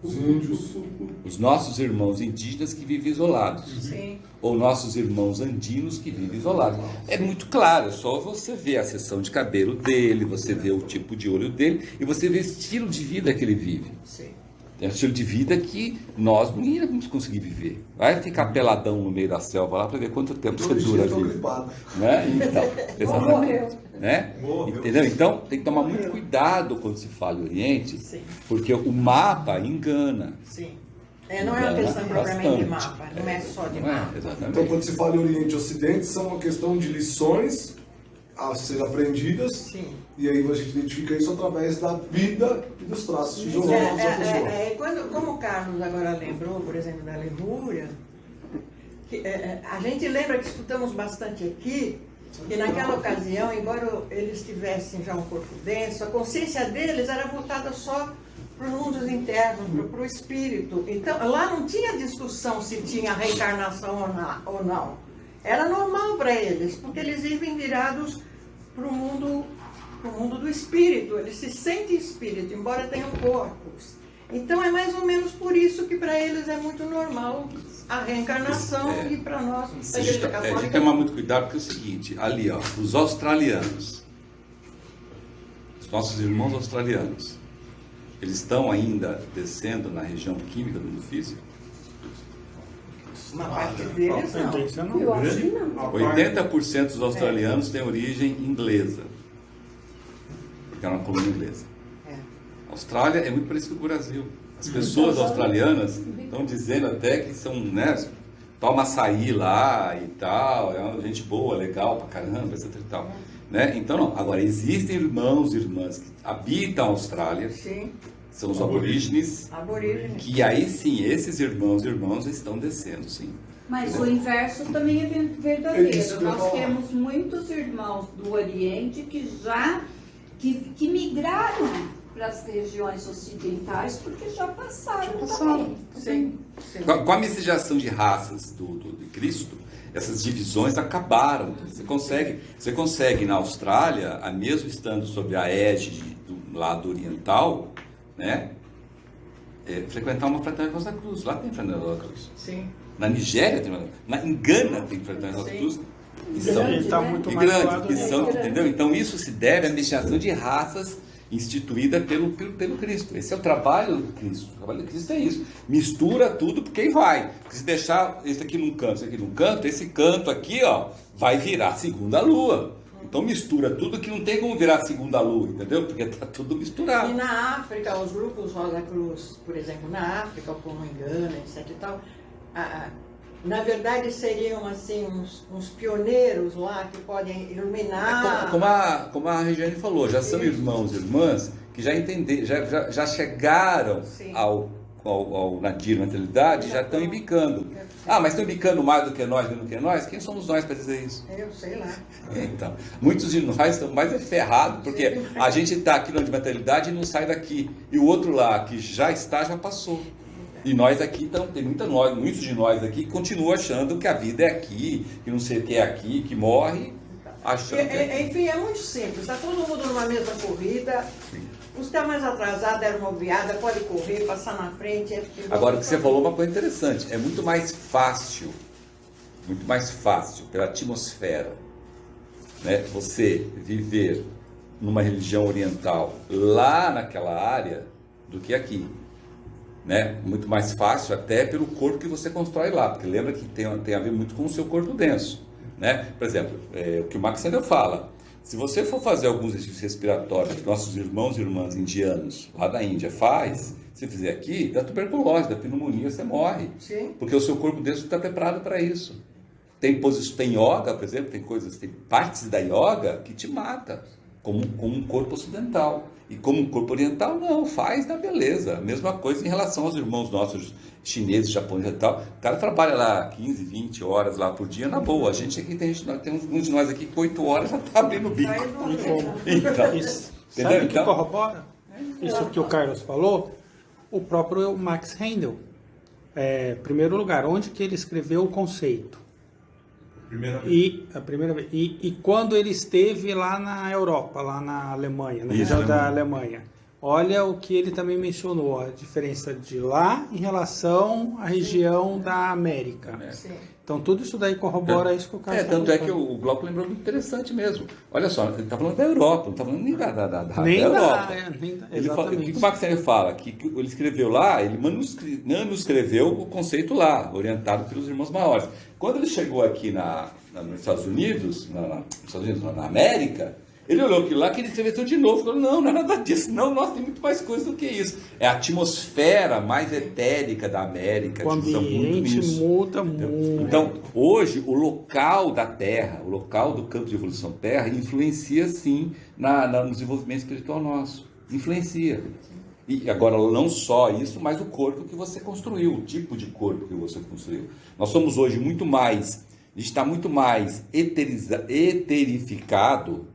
Os índios. Os nossos irmãos indígenas que vivem isolados. Sim. Ou nossos irmãos andinos que vivem isolados. É muito claro, é só você ver a seção de cabelo dele, você vê o tipo de olho dele e você vê o estilo de vida que ele vive. Sim. É um estilo de vida que nós não íamos conseguir viver. Vai ficar peladão no meio da selva lá para ver quanto tempo você dura a vida. Né? Então, exatamente. Né? Entendeu? Então, tem que tomar muito cuidado quando se fala em Oriente, Sim. porque o mapa engana. Sim. Não é uma engana questão propriamente de bastante. mapa, não é só de Não é, mapa. exatamente. Então, quando se fala em Oriente e Ocidente, são uma questão de lições a ser aprendidas. Sim. E aí a gente identifica isso através da vida e dos traços fisiológicos da pessoa. Como o Carlos agora lembrou, por exemplo, da Lemúria, a gente lembra que estudamos bastante aqui, que naquela ocasião, embora eles tivessem já um corpo denso, a consciência deles era voltada só para os mundos internos, para o espírito. Então, lá não tinha discussão se tinha reencarnação ou não. Era normal para eles, porque eles vivem virados para o mundo do espírito. Eles se sentem espírito, embora tenham corpos. Então, é mais ou menos por isso que para eles é muito normal a reencarnação e para nós, a Igreja Católica... A gente tem que tomar muito cuidado, porque é o seguinte, ali, ó, os australianos, os nossos irmãos australianos, eles estão ainda descendo na região química do mundo físico? Uma parte deles não. Eu acho que não. 80% dos australianos têm origem inglesa, porque é uma colônia inglesa. A Austrália é muito parecido com o Brasil. As pessoas australianas estão dizendo até que são, né, toma açaí lá e tal, é uma gente boa, legal pra caramba, etc e tal. Né? Então, não. Agora, existem irmãos e irmãs que habitam a Austrália, Sim. são os aborígenes, que aí sim, esses irmãos e irmãs estão descendo, sim. Mas o inverso também é verdadeiro. isso que eu Nós falo. temos muitos irmãos do Oriente que migraram para as regiões ocidentais porque já passaram também. Sim. Com a miscigenação de raças de Cristo, essas divisões acabaram. Você consegue na Austrália, mesmo estando sob a égide do lado oriental, né, frequentar uma fraternidade Rosa Cruz. Lá tem fraternidade Rosa Cruz. Sim. Na Nigéria tem, em Gana tem fraternidade Rosa Cruz. Entendeu? Então isso se deve à miscigenação de raças instituída pelo Cristo. Esse é o trabalho do Cristo. O trabalho do Cristo é isso. Mistura tudo porque aí vai. Porque se deixar esse aqui num canto, esse canto aqui, ó, vai virar segunda lua. Então mistura tudo que não tem como virar segunda lua, entendeu? Porque tá tudo misturado. E na África, os grupos Rosa Cruz, por exemplo, na África, como em Gana, etc e tal, na verdade seriam assim uns pioneiros lá que podem iluminar. Como a Regiane falou, já são irmãos e irmãs que já entenderam, já chegaram ao nadir, natalidade, já estão embicando. Mas estão embicando mais do que nós, menos do que nós? Quem somos nós para dizer isso? Eu sei lá. Então, muitos de nós estão mais ferrados, porque a gente está aqui na mentalidade e não sai daqui. E o outro lá, que já está, já passou. E nós aqui, então, tem muitos de nós aqui que continuam achando que a vida é aqui, que não sei o que é aqui, que morre, achando que é aqui. Enfim, é muito simples. Está todo mundo numa mesma corrida. Sim. Os que estão mais atrasados deram uma bobeada, pode correr, passar na frente. Agora, o que você falou é uma coisa interessante. É muito mais fácil pela atmosfera, né, você viver numa religião oriental lá naquela área do que aqui. Né? Muito mais fácil até pelo corpo que você constrói lá, porque lembra que tem a ver muito com o seu corpo denso. Né? Por exemplo, o que o Max Sandel fala, se você for fazer alguns exercícios respiratórios que nossos irmãos e irmãs indianos lá da Índia se fizer aqui, da tuberculose, da pneumonia, você morre. Sim. Porque o seu corpo denso está preparado para isso. Tem yoga, por exemplo, tem partes da yoga que te mata, como um corpo ocidental. E como um corpo oriental, não, faz na beleza. A mesma coisa em relação aos irmãos nossos chineses, japoneses e tal. O cara trabalha lá 15, 20 horas lá por dia, na boa. A gente aqui tem alguns de nós aqui que 8 horas já está abrindo o bico. Então, sabe o que corrobora? Isso que o Carlos falou? O próprio Max Handel. Primeiro lugar, onde que ele escreveu o conceito? A primeira vez. E quando ele esteve lá na Europa, lá na Alemanha, na região da Alemanha, olha o que ele também mencionou, a diferença de lá em relação à região da América. Sim. Então tudo isso daí corrobora isso que o Carlos tanto é que o Glauco lembrou muito interessante mesmo. Olha só, ele está falando da Europa, não está falando nem da Europa. O que o Max Sandel fala? Que ele escreveu lá, ele manuscreveu o conceito lá, orientado pelos irmãos maiores. Quando ele chegou aqui nos Estados Unidos, na América, Ele olhou aquilo lá, queria escrever tudo de novo. Falou, não é nada disso. Não, nós tem muito mais coisa do que isso. É a atmosfera mais etérica da América. O ambiente muda muito. Então, hoje, o local da Terra, o local do campo de evolução Terra, influencia, sim, no desenvolvimento espiritual nosso. Influencia. E agora, não só isso, mas o corpo que você construiu, o tipo de corpo que você construiu. Nós somos hoje muito mais, a gente está muito mais eterificado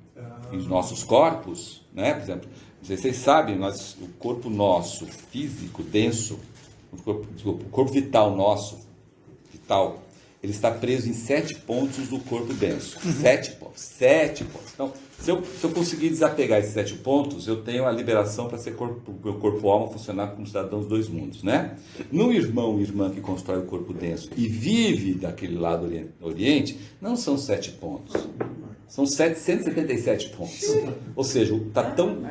nos nossos corpos, né? Por exemplo, não sei se vocês sabem, o corpo nosso, físico, denso, o corpo vital nosso, ele está preso em 7 pontos do corpo denso. 7 pontos. Então, se eu conseguir desapegar esses 7 pontos, eu tenho a liberação para ser meu corpo-alma funcionar como cidadão dos 2 mundos, né? No irmão e irmã que constrói o corpo denso e vive daquele lado oriente, não são 7 pontos. São 777 pontos. Ou seja, está tão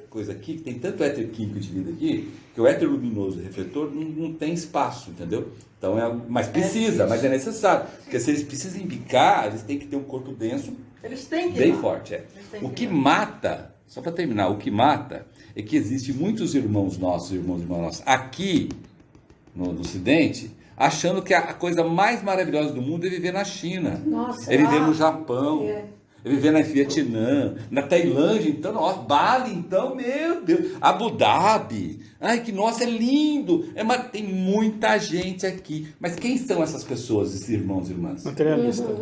coisa aqui, que tem tanto éter químico de vida aqui, que o éter luminoso e refletor não tem espaço, entendeu? Então, mas precisa, mas é necessário. Porque se eles precisam embicar, eles têm que ter um corpo denso, bem forte. O que mata, só para terminar, o que mata é que existem muitos irmãos nossos, irmãos e irmãs nossos, aqui no Ocidente, achando que a coisa mais maravilhosa do mundo é viver na China. Nossa, é viver no Japão. É viver na Vietnã, na Tailândia, então, nossa, Bali, então, meu Deus, Abu Dhabi, ai que nossa, é lindo, tem muita gente aqui, mas quem são essas pessoas, esses irmãos e irmãs?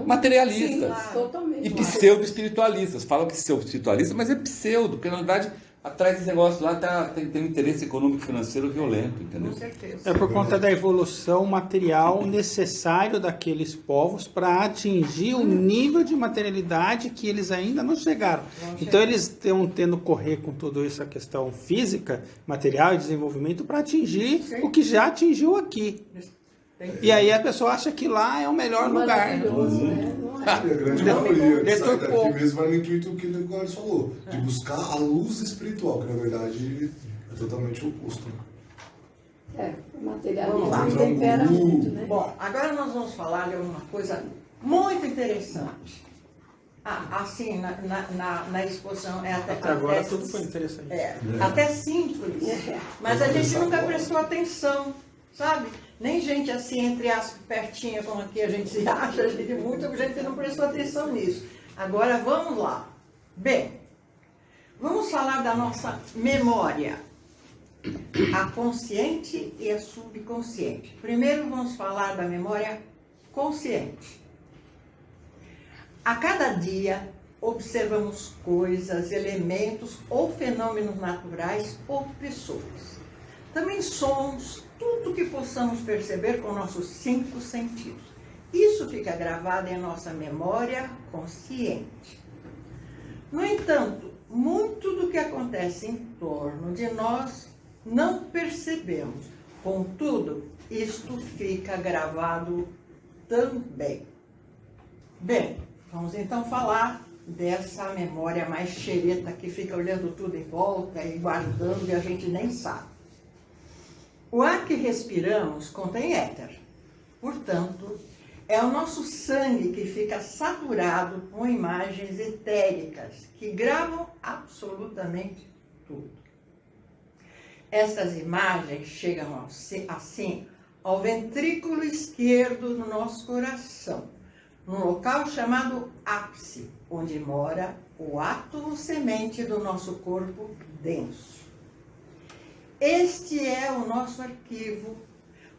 Materialistas. Sim, totalmente. E pseudo-espiritualistas, falam que são espiritualistas, mas é pseudo, porque na verdade, atrás desse negócio lá tem um interesse econômico financeiro violento, entendeu? Com certeza. É por conta da evolução material necessário daqueles povos para atingir o nível de materialidade que eles ainda não chegaram. Então eles estão tendo que correr com tudo isso, a questão física, material e desenvolvimento, para atingir o que já atingiu aqui. E aí a pessoa acha que lá é o melhor lugar. E a grande maioria que sai daqui mesmo vai no intuito que o Eduardo falou, de buscar a luz espiritual, que na verdade é totalmente o oposto. O materialismo tempera muito, né? Bom, agora nós vamos falar de uma coisa muito interessante. Assim, na exposição é até agora tudo foi interessante. Até simples, mas a gente nunca prestou atenção, sabe? Nem gente assim, entre as pertinhas, como aqui a gente se acha, muita gente não prestou atenção nisso. Agora vamos lá. Bem, vamos falar da nossa memória. A consciente e a subconsciente. Primeiro vamos falar da memória consciente. A cada dia observamos coisas, elementos ou fenômenos naturais ou pessoas. Também sons, tudo que possamos perceber com nossos 5 sentidos. Isso fica gravado em nossa memória consciente. No entanto, muito do que acontece em torno de nós não percebemos. Contudo, isto fica gravado também. Bem, vamos então falar dessa memória mais xereta que fica olhando tudo em volta e guardando e a gente nem sabe. O ar que respiramos contém éter. Portanto, é o nosso sangue que fica saturado com imagens etéricas que gravam absolutamente tudo. Estas imagens chegam assim ao ventrículo esquerdo do nosso coração, num local chamado ápice, onde mora o átomo semente do nosso corpo denso. Este é o nosso arquivo,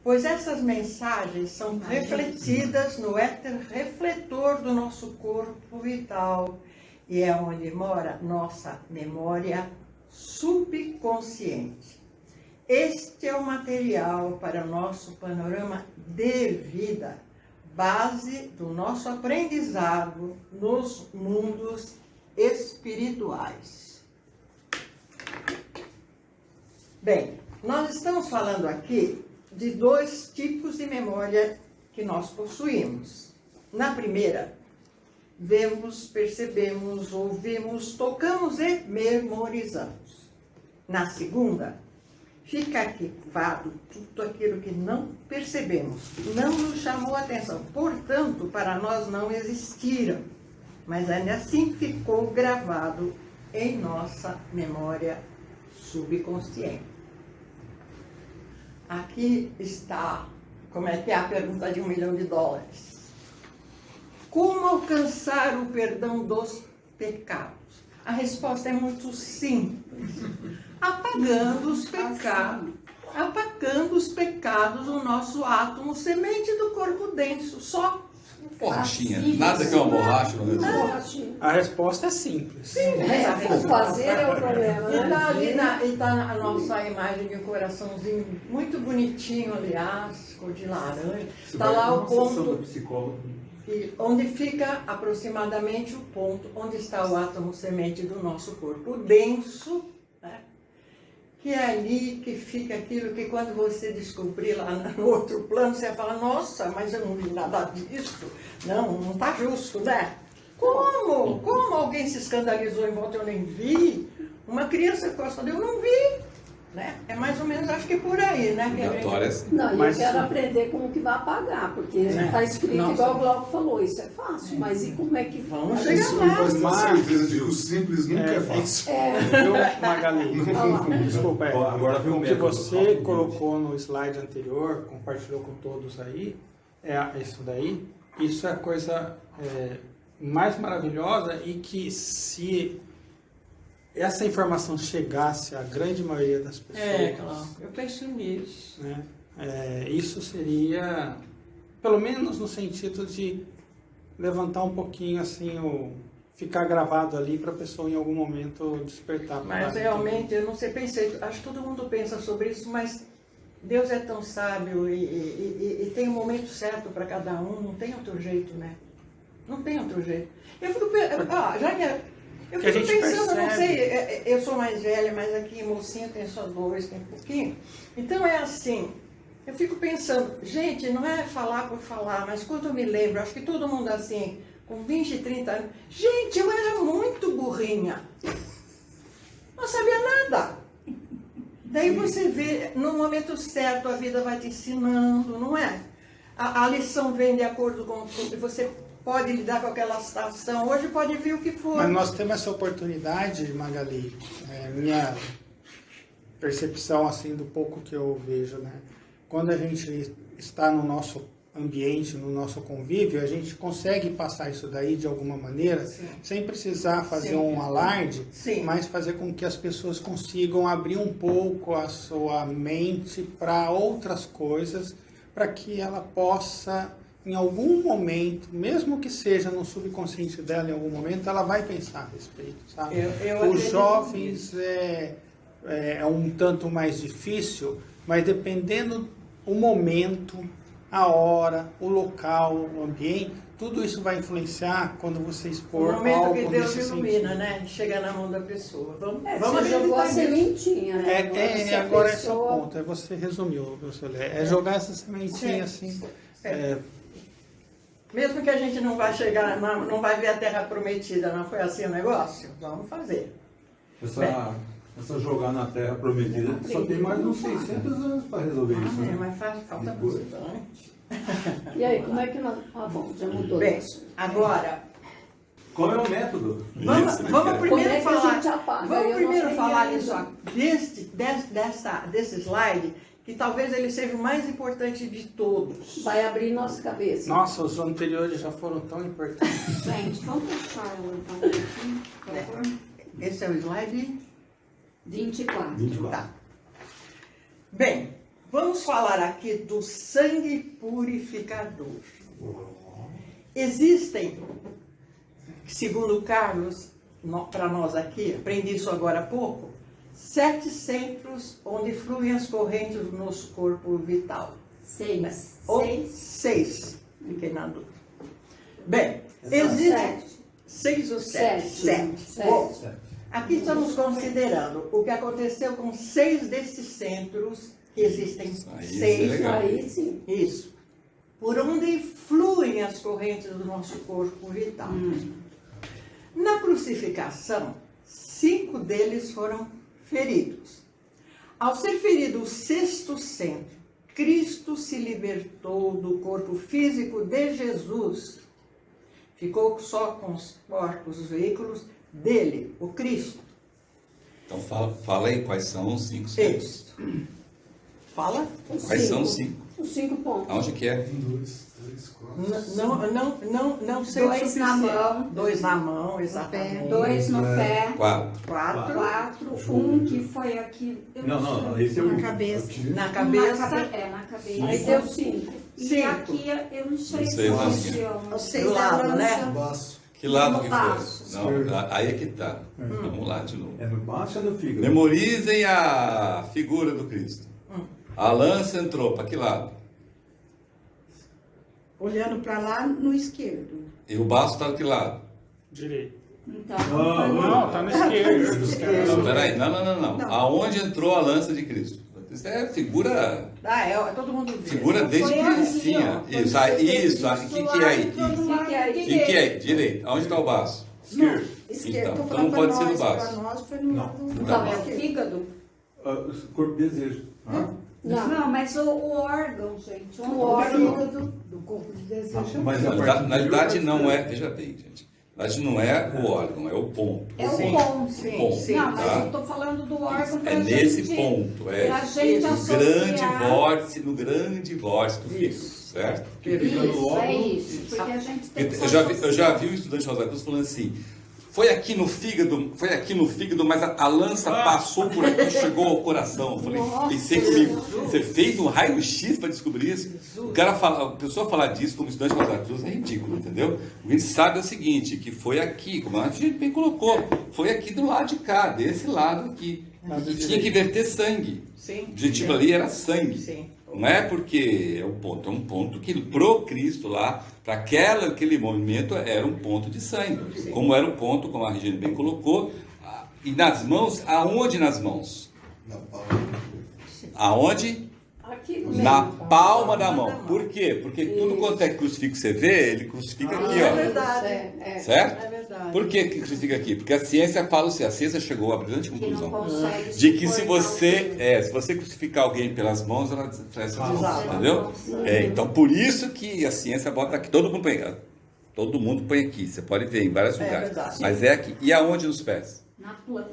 pois essas mensagens são refletidas no éter refletor do nosso corpo vital e é onde mora nossa memória subconsciente. Este é o material para nosso panorama de vida, base do nosso aprendizado nos mundos espirituais. Bem, nós estamos falando aqui de 2 tipos de memória que nós possuímos. Na primeira, vemos, percebemos, ouvimos, tocamos e memorizamos. Na segunda, fica arquivado tudo aquilo que não percebemos, não nos chamou a atenção, portanto, para nós não existiram, mas ainda assim ficou gravado em nossa memória subconsciente. Aqui está, como é que é a pergunta de $1 milhão. Como alcançar o perdão dos pecados? A resposta é muito simples. Apagando os pecados do nosso átomo semente do corpo denso, só. Borrachinha, nada que uma borracha não resolve. A resposta é simples. O fazer é o problema, né? E está a nossa imagem de um coraçãozinho muito bonitinho, aliás, cor de laranja. Está lá o ponto onde fica aproximadamente o ponto onde está o átomo semente do nosso corpo denso, né? Que é ali que fica aquilo que quando você descobrir lá no outro plano, você vai falar, nossa, mas eu não vi nada disso. Não está justo, né? Como alguém se escandalizou em volta, eu nem vi. Uma criança ficou assim, eu não vi. Né? É mais ou menos, acho que por aí, né? Não, eu quero aprender como que vai apagar, porque está escrito igual o Glauco falou, isso é fácil, mas e como é que vamos chegar lá? Mas tenho certeza de que o simples nunca é fácil. Viu, Magali? Desculpa, agora vem o que você colocou no slide anterior, compartilhou com todos aí, isso daí, isso é a coisa mais maravilhosa e que se essa informação chegasse à grande maioria das pessoas, claro. Eu penso nisso. Né, isso seria, pelo menos no sentido de levantar um pouquinho assim, ficar gravado ali para a pessoa em algum momento despertar. Mas realmente, eu não sei, acho que todo mundo pensa sobre isso, mas Deus é tão sábio e tem um momento certo para cada um, não tem outro jeito, né? Não tem outro jeito. Eu fico Eu fico pensando, não sei, eu sou mais velha, mas aqui mocinha tem só 2, tem pouquinho. Então é assim, eu fico pensando, gente, não é falar por falar, mas quando eu me lembro, acho que todo mundo assim, com 20, 30 anos, gente, eu era muito burrinha. Não sabia nada. Daí você vê, no momento certo, a vida vai te ensinando, não é? A lição vem de acordo com tudo, você pode lidar com aquela situação, hoje pode vir o que for. Mas nós temos essa oportunidade, Magali, minha percepção assim do pouco que eu vejo, né? Quando a gente está no nosso ambiente, no nosso convívio, a gente consegue passar isso daí de alguma maneira, sem precisar fazer um alarde, mas fazer com que as pessoas consigam abrir um pouco a sua mente para outras coisas, para que ela possa, em algum momento, mesmo que seja no subconsciente dela, em algum momento, ela vai pensar a respeito, sabe? Os jovens é um tanto mais difícil, mas dependendo o momento, a hora, o local, o ambiente, tudo isso vai influenciar quando você expor algo nesse sentido. O momento que Deus ilumina, né? Chega na mão da pessoa. Vamos você jogou a sementinha, né? Agora esse é o ponto. Você resumiu, professor. Jogar essa sementinha assim. Mesmo que a gente não vai chegar, não vai ver a terra prometida, não foi assim o negócio? Vamos fazer. Essa jogar na terra prometida só tem mais uns 600 anos para resolver isso. Né? Mas falta bastante. E aí, como é que nós... bom, já mudou. Bem, agora... Qual é o método? Vamos primeiro falar isso desse slide, que talvez ele seja o mais importante de todos. Vai abrir nossa cabeça. Nossa, os anteriores já foram tão importantes. Gente, vamos deixar ela então aqui, por favor. Esse é o slide 24. Tá. Bem, vamos falar aqui do sangue purificador. Existem, segundo Carlos, para nós aqui, aprendi isso agora há pouco, 7 centros onde fluem as correntes do nosso corpo vital. 6. Ou 6, fiquei na dúvida. Bem, existem 6 ou 7? 7. Aqui estamos considerando o que aconteceu com 6 desses centros, que existem 6. Aí sim. Isso. Por onde fluem as correntes do nosso corpo vital. Na crucificação, 5 deles foram feridos. Ao ser ferido o 6º centro, Cristo se libertou do corpo físico de Jesus, Ficou só com os corpos, os veículos dele, o Cristo. Então fala aí quais são os 5 seres. Isso. Fala? Quais são os 5? Os 5 pontos. Aonde que é? 1, 2, 3, 4. Não sei o 2 suficiente. na mão. 2 na mão, exatamente. 2 no pé. 4. 4 Que foi aqui. eu Não, sei. esse é o Na cabeça. na Na cabeça. na cabeça. Aí deu 5. E 5. aqui eu não sei Não sei, se não. funciona. Os 6 Do da lado, né? lança. Baço. Que lado No que baço. foi? Não, aí é que tá. Vamos lá de novo. É no baixo ou no fígado? Memorizem a figura do Cristo. A lança entrou para que lado? Olhando para lá no esquerdo. E o baço está do que lado? Direito. Então, Não, tá no esquerdo. Não, peraí. Não. Aonde entrou a lança de Cristo? Isso é figura. Todo mundo vê. Figura desde Foi aqui, criancinha. ó. Isso, o que é aí? O que é? Direito. Aonde está o baço? Esquerdo. Esquerdo. Então, Tô não falando pode pra ser no nós, baço. pra nós foi no lado do então é o esquerdo. fígado? Corpo de desejo. Não, mas o órgão, gente. O órgão. fígado do corpo de desejo. Mas a Na parte verdade inferior não é. Veja bem, gente. Na verdade não é o órgão, é o ponto. É o Sim. ponto. Sim, Não, mas tá? eu tô falando do órgão pra É gente. nesse ponto. Pra gente no associar. no grande vórtice do fígado, certo? Isso, é isso. Porque a gente tem que Eu já vi um estudante de Rosa Cruz falando assim, foi aqui no fígado, mas a lança passou por aqui e chegou ao coração. Eu falei, pensei comigo, você fez um raio-x para descobrir isso? A pessoa falar disso como estudante de Rosa Cruz é ridículo, entendeu? O que a gente sabe é o seguinte, que foi aqui, como a gente bem colocou, foi aqui do lado de cá, desse lado aqui. E tinha que verter sangue. Sim. O objetivo ali era sangue. Sim. Não é porque é um ponto que pro Cristo lá, para aquele movimento era um ponto de sangue. Sim. Como era um ponto, como a Regina bem colocou, e nas mãos, aonde nas mãos? Na palma. Aonde? Aqui no Na meio. palma da mão. Por quê? Porque tudo quanto é crucifixo você vê, ele crucifica aqui, É ó. verdade. Certo? É verdade. Por que crucifica aqui? Porque a ciência fala assim, a ciência chegou à brilhante Que não conclusão consegue de que se suportar você crucificar alguém pelas mãos, ela faz Exato. entendeu? Então por isso que a ciência bota aqui, todo mundo põe aqui, você pode ver em vários lugares, verdade. mas é aqui. E aonde nos pés?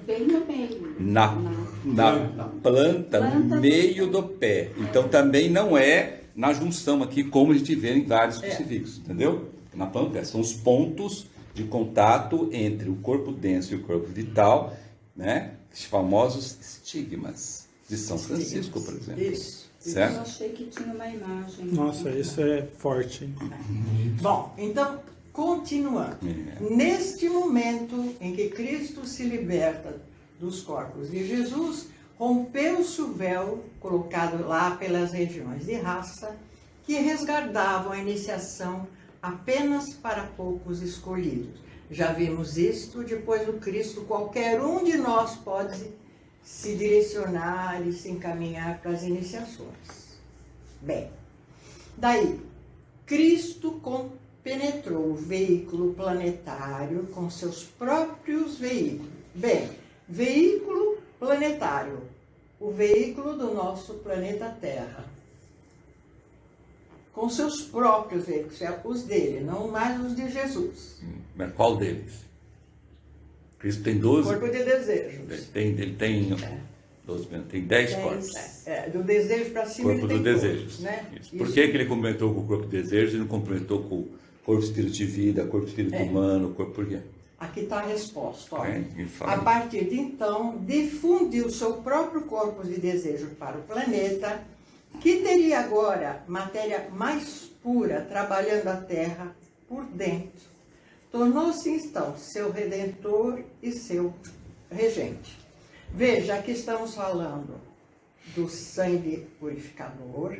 bem no meio. Na planta, no meio do pé. Então também não é na junção aqui, como a gente vê em vários crucifixos, entendeu? Na planta do pé. São os pontos de contato entre o corpo denso e o corpo vital, né? Os famosos estigmas de São Francisco, por exemplo. Isso. Certo? Eu achei que tinha uma imagem. Nossa, isso é forte, hein? Bom, então, continuando. Neste momento em que Cristo se liberta dos corpos de Jesus, rompeu-se o véu colocado lá pelas regiões de raça que resguardavam a iniciação apenas para poucos escolhidos. Já vimos isto, depois do Cristo, qualquer um de nós pode se direcionar e se encaminhar para as iniciações. Bem, daí, Cristo penetrou o veículo planetário com seus próprios veículos. Bem, veículo planetário, o veículo do nosso planeta Terra, com seus próprios veículos, os dele, não mais os de Jesus. Mas qual deles? Cristo tem 12? Corpo de desejos. Ele tem 12, tem 10 corpos. Do desejo para cima Corpo ele do tem desejo. todos, né? Por que ele complementou com o corpo de desejo e não complementou com o corpo espírito de vida, corpo espírito humano, corpo por quê? Aqui está a resposta. Ó. Ele fala. A partir de então, difundiu seu próprio corpo de desejo para o planeta, que teria agora matéria mais pura trabalhando a Terra por dentro. Tornou-se então seu redentor e seu regente. Veja, aqui estamos falando do sangue purificador.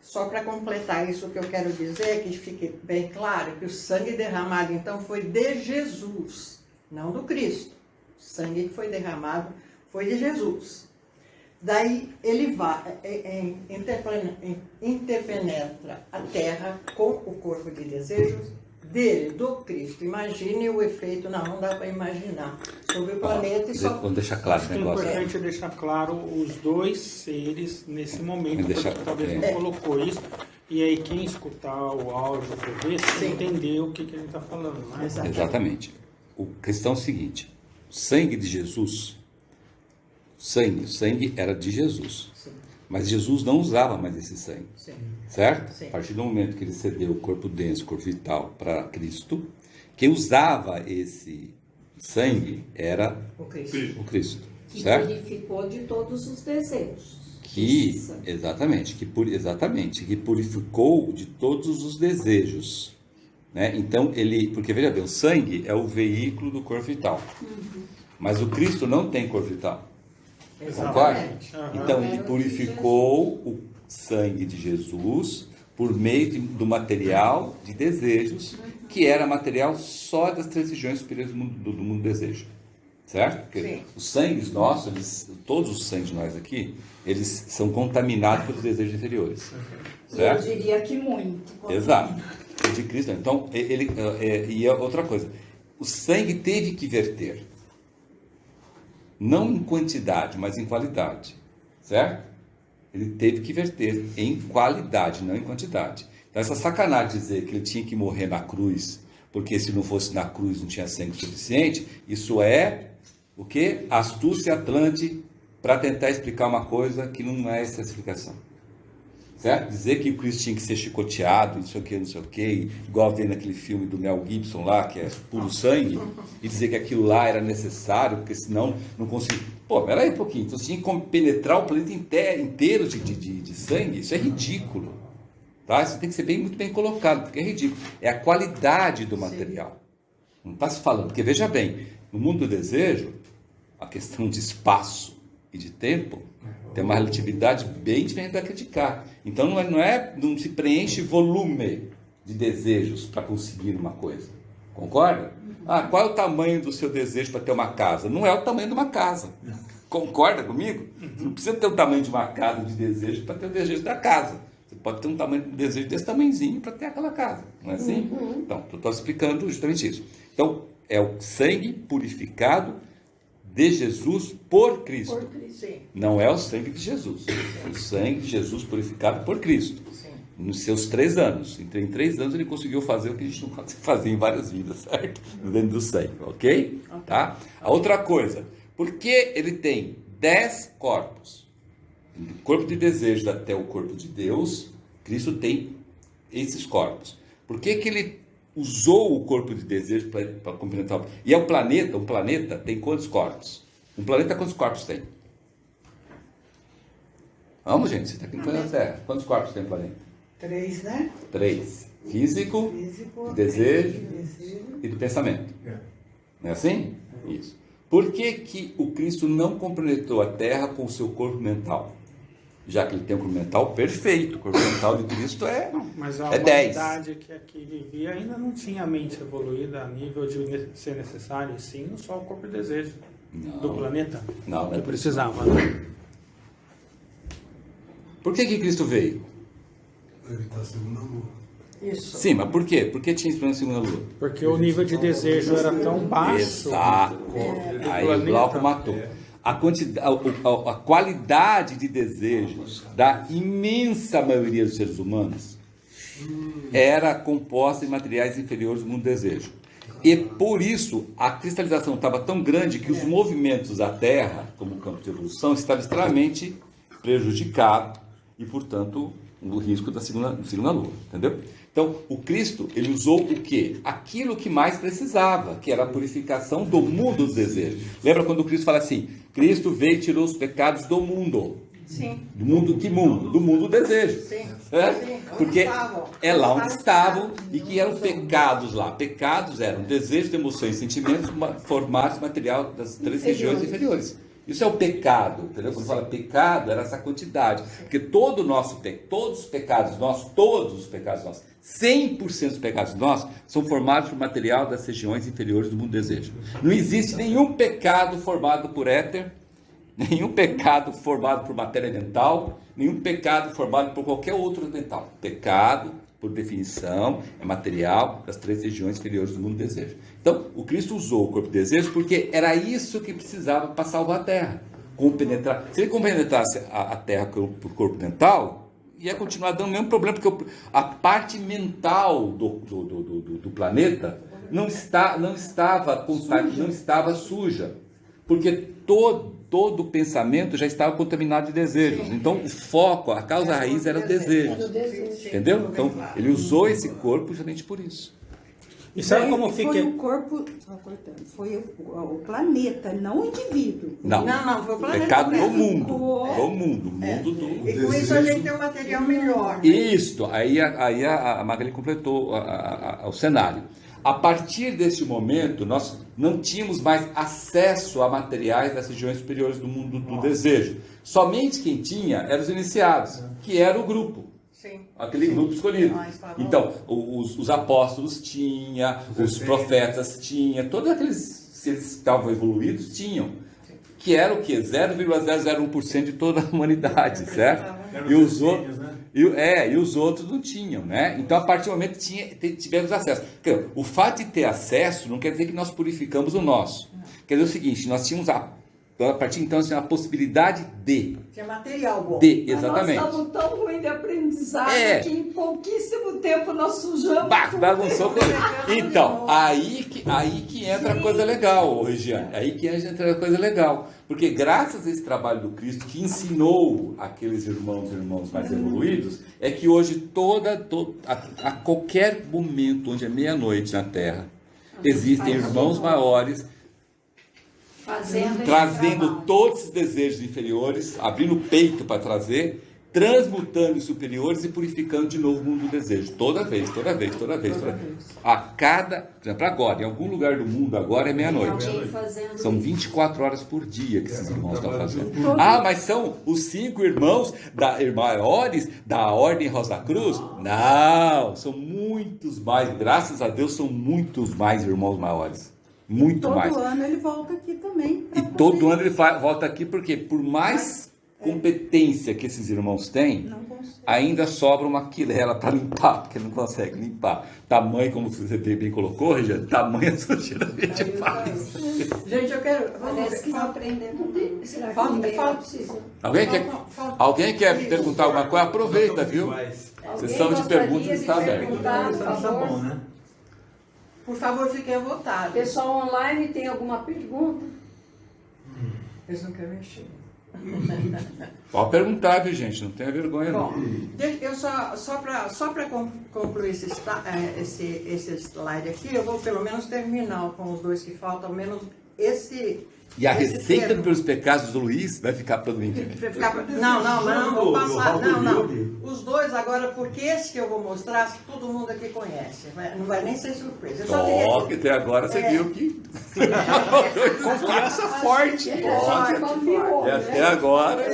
Só para completar isso, o que eu quero dizer, que fique bem claro, que o sangue derramado então foi de Jesus, não do Cristo. O sangue que foi derramado foi de Jesus. Daí ele interpenetra a terra com o corpo de desejos dele, do Cristo. Imagine o efeito, não dá para imaginar, sobre o planeta e só... Vamos deixar claro o É negócio. importante deixar claro os dois seres nesse momento, Deixar- porque talvez não colocou isso. E aí quem escutar o áudio da TV, você entender o que a gente está falando. Né? Exatamente. A questão é o seguinte: o sangue de Jesus, o sangue era de Jesus. Sim. Mas Jesus não usava mais esse sangue. Sim. Certo? Sim. A partir do momento que ele cedeu o corpo denso, o corpo vital para Cristo, quem usava esse sangue era O Cristo. o Cristo. Que Certo? purificou de todos os desejos. Exatamente, que purificou de todos os desejos, né? Então porque veja bem, o sangue é o veículo do corpo vital, mas o Cristo não tem corpo vital, concorda? Então ele purificou o sangue de Jesus por meio do material de desejos, que era material só das 3 regiões superiores do mundo do desejo. Certo? Porque os sangues nossos, todos os sangues de nós aqui, eles são contaminados pelos desejos inferiores. Certo? Eu diria que muito. Exato. O de Cristo. Então, e outra coisa, o sangue teve que verter. Não em quantidade, mas em qualidade. Certo? Ele teve que verter em qualidade, não em quantidade. Então, essa sacanagem de dizer que ele tinha que morrer na cruz, porque se não fosse na cruz não tinha sangue suficiente, isso é o quê? Astúcia atlante para tentar explicar uma coisa que não é essa explicação. Certo? Dizer que o Cristo tinha que ser chicoteado, não sei o que, igual vendo aquele filme do Mel Gibson lá, que é puro sangue, e dizer que aquilo lá era necessário, porque senão não conseguia. Pô, peraí um pouquinho, então você tinha que penetrar o planeta inteiro de sangue, isso é ridículo. Tá? Isso tem que ser muito bem colocado, porque é ridículo. É a qualidade do material. Não está se falando, porque veja bem, no mundo do desejo, a questão de espaço e de tempo tem uma relatividade bem diferente da criticar. Então não se preenche volume de desejos para conseguir uma coisa. Concorda? Qual é o tamanho do seu desejo para ter uma casa? Não é o tamanho de uma casa. Concorda comigo? Você não precisa ter o tamanho de uma casa de desejo para ter o desejo da casa. Você pode ter um desejo desse tamanhozinho para ter aquela casa. Não é assim? Então, eu estou explicando justamente isso. Então, é o sangue purificado de Jesus por Cristo. Por Cristo. Sim. Não é o sangue de Jesus. É o sangue de Jesus purificado por Cristo. Sim. Nos seus 3 anos. Em 3 anos ele conseguiu fazer o que a gente não consegue fazer em várias vidas, certo? Dentro do sangue, ok? Tá? A outra coisa, por que ele tem 10 corpos? Do corpo de desejos até o corpo de Deus, Cristo tem esses corpos. Por que ele usou o corpo de desejo para complementar? E um planeta tem quantos corpos? Um planeta quantos corpos tem? Vamos, gente, você está aqui no planeta Terra. Quantos corpos tem o planeta? 3, né? 3. Físico, desejo e do pensamento. Não é assim? Isso. Por que o Cristo não complementou a Terra com o seu corpo mental? Já que ele tem um corpo mental perfeito. O corpo mental de Cristo é 10. Mas a humanidade que aqui vivia ainda não tinha a mente evoluída a nível de ser necessário, sim, só o corpo e desejo do planeta. Não, que precisava. Né? Por que Cristo veio? Evitar a segunda lua. Isso. Sim, mas por quê? Por que tinha esperança na segunda lua? Porque o nível de desejo era tão baixo. Exato. Aí o Glauco matou. A qualidade de desejos da imensa maioria dos seres humanos era composta de materiais inferiores do mundo do desejo. E por isso a cristalização estava tão grande que os movimentos da Terra, como campo de evolução, estavam extremamente prejudicados e, portanto, o risco da segunda lua. Entendeu? Então, o Cristo, ele usou o quê? Aquilo que mais precisava, que era a purificação do mundo do desejo. Lembra quando o Cristo fala assim, Cristo veio e tirou os pecados do mundo. Sim. Do mundo, que mundo? Do mundo do desejo. Sim. Certo? Sim. Porque é lá onde estavam e que eram pecados lá. Pecados eram desejos, emoções e sentimentos formados material das 3 regiões inferiores. Isso é o pecado, entendeu? Quando fala pecado, era essa quantidade. Porque todos os pecados nossos, 100% dos pecados nossos, são formados por material das regiões inferiores do mundo do desejo. Não existe nenhum pecado formado por éter, nenhum pecado formado por matéria mental, nenhum pecado formado por qualquer outro mental. Pecado por definição, é material das 3 regiões inferiores do mundo do desejo. Então, o Cristo usou o corpo de desejo porque era isso que precisava para salvar a Terra. Compenetrar. Se ele compenetrasse a Terra por corpo mental, ia continuar dando o mesmo problema, porque a parte mental do planeta não estava suja, porque todo o pensamento já estava contaminado de desejos. Então, o foco, a causa raiz era o desejo. Entendeu? Então, ele usou esse corpo justamente por isso. E sabe como fica? Foi o corpo, foi o planeta, não o indivíduo. Não, foi o planeta. Pecado do mesmo. mundo. Do mundo. Do... E com isso a gente tem um material melhor. Né? Isso, aí a Magali completou o cenário. A partir deste momento, nós não tínhamos mais acesso a materiais das regiões superiores do mundo do desejo. Somente quem tinha eram os iniciados, que era o grupo. Sim. Aquele grupo escolhido. Então, os apóstolos tinham, os profetas tinham, todos aqueles seres que estavam evoluídos tinham. Que era o quê? 0,001% de toda a humanidade, certo? E os outros... E os outros não tinham, né? Então, a partir do momento tivemos acesso. O fato de ter acesso não quer dizer que nós purificamos o nosso. Quer dizer o seguinte, nós tínhamos a partir então tinha a possibilidade de... Tinha material bom. Exatamente. Nós estamos tão ruim de aprendizado que em pouquíssimo tempo nós sujamos tudo. Bagunçou com ele. Então, aí que entra a coisa legal, Regiane. Aí que entra a coisa legal. Porque graças a esse trabalho do Cristo, que ensinou aqueles irmãos mais evoluídos, é que hoje a qualquer momento, onde é meia-noite na Terra, existem irmãos maiores trazendo todos esses desejos inferiores, abrindo o peito para trazer, transmutando os superiores e purificando de novo o mundo do desejo. Toda vez. A cada, por exemplo, agora, em algum lugar do mundo, agora é meia-noite. São 24 horas por dia que esses irmãos estão fazendo. Mas são os 5 irmãos maiores da Ordem Rosa Cruz? Não, são muitos mais. Graças a Deus, são muitos mais irmãos maiores. Muito mais. Todo ano ele volta aqui também. E todo ano ele volta aqui porque por mais competência que esses irmãos têm, ainda sobra uma quirela para limpar, porque não consegue limpar. Tamanho, como você bem colocou, Regiane, tamanho sujeira que a gente faz. Gente, eu quero... Parece que está aprendendo. Será que ninguém precisa? Alguém quer perguntar alguma coisa? Aproveita, viu? Sessão de perguntas está aberta. Tá bom, né? Por favor, fiquem à vontade. Pessoal online, tem alguma pergunta? Eles não querem mexer. Pode perguntar, viu, gente? Não tenha vergonha, não. Bom, eu só para concluir esse slide aqui, eu vou pelo menos terminar com os 2 que faltam, ao menos esse... E a receita pelos pecados do Luiz vai ficar para o domingo. Não, vou passar. Não. Os 2 agora, porque esse que eu vou mostrar, todo mundo aqui conhece. Não vai nem ser surpresa. Que até agora você viu que... Confiança forte. E até agora...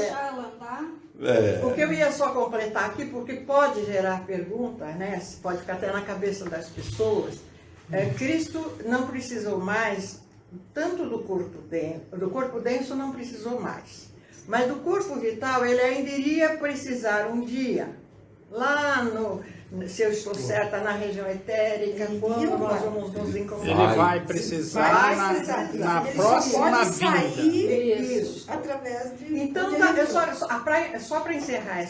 O que eu ia só completar aqui, porque pode gerar pergunta, né? Pode ficar até na cabeça das pessoas. Cristo não precisou mais... Tanto do corpo denso não precisou mais, mas do corpo vital ele ainda iria precisar um dia, lá se eu estou certa, na região etérica, quando nós vamos nos encontrar. Ele vai precisar na próxima vida. Isso. Através de... Então, só para encerrar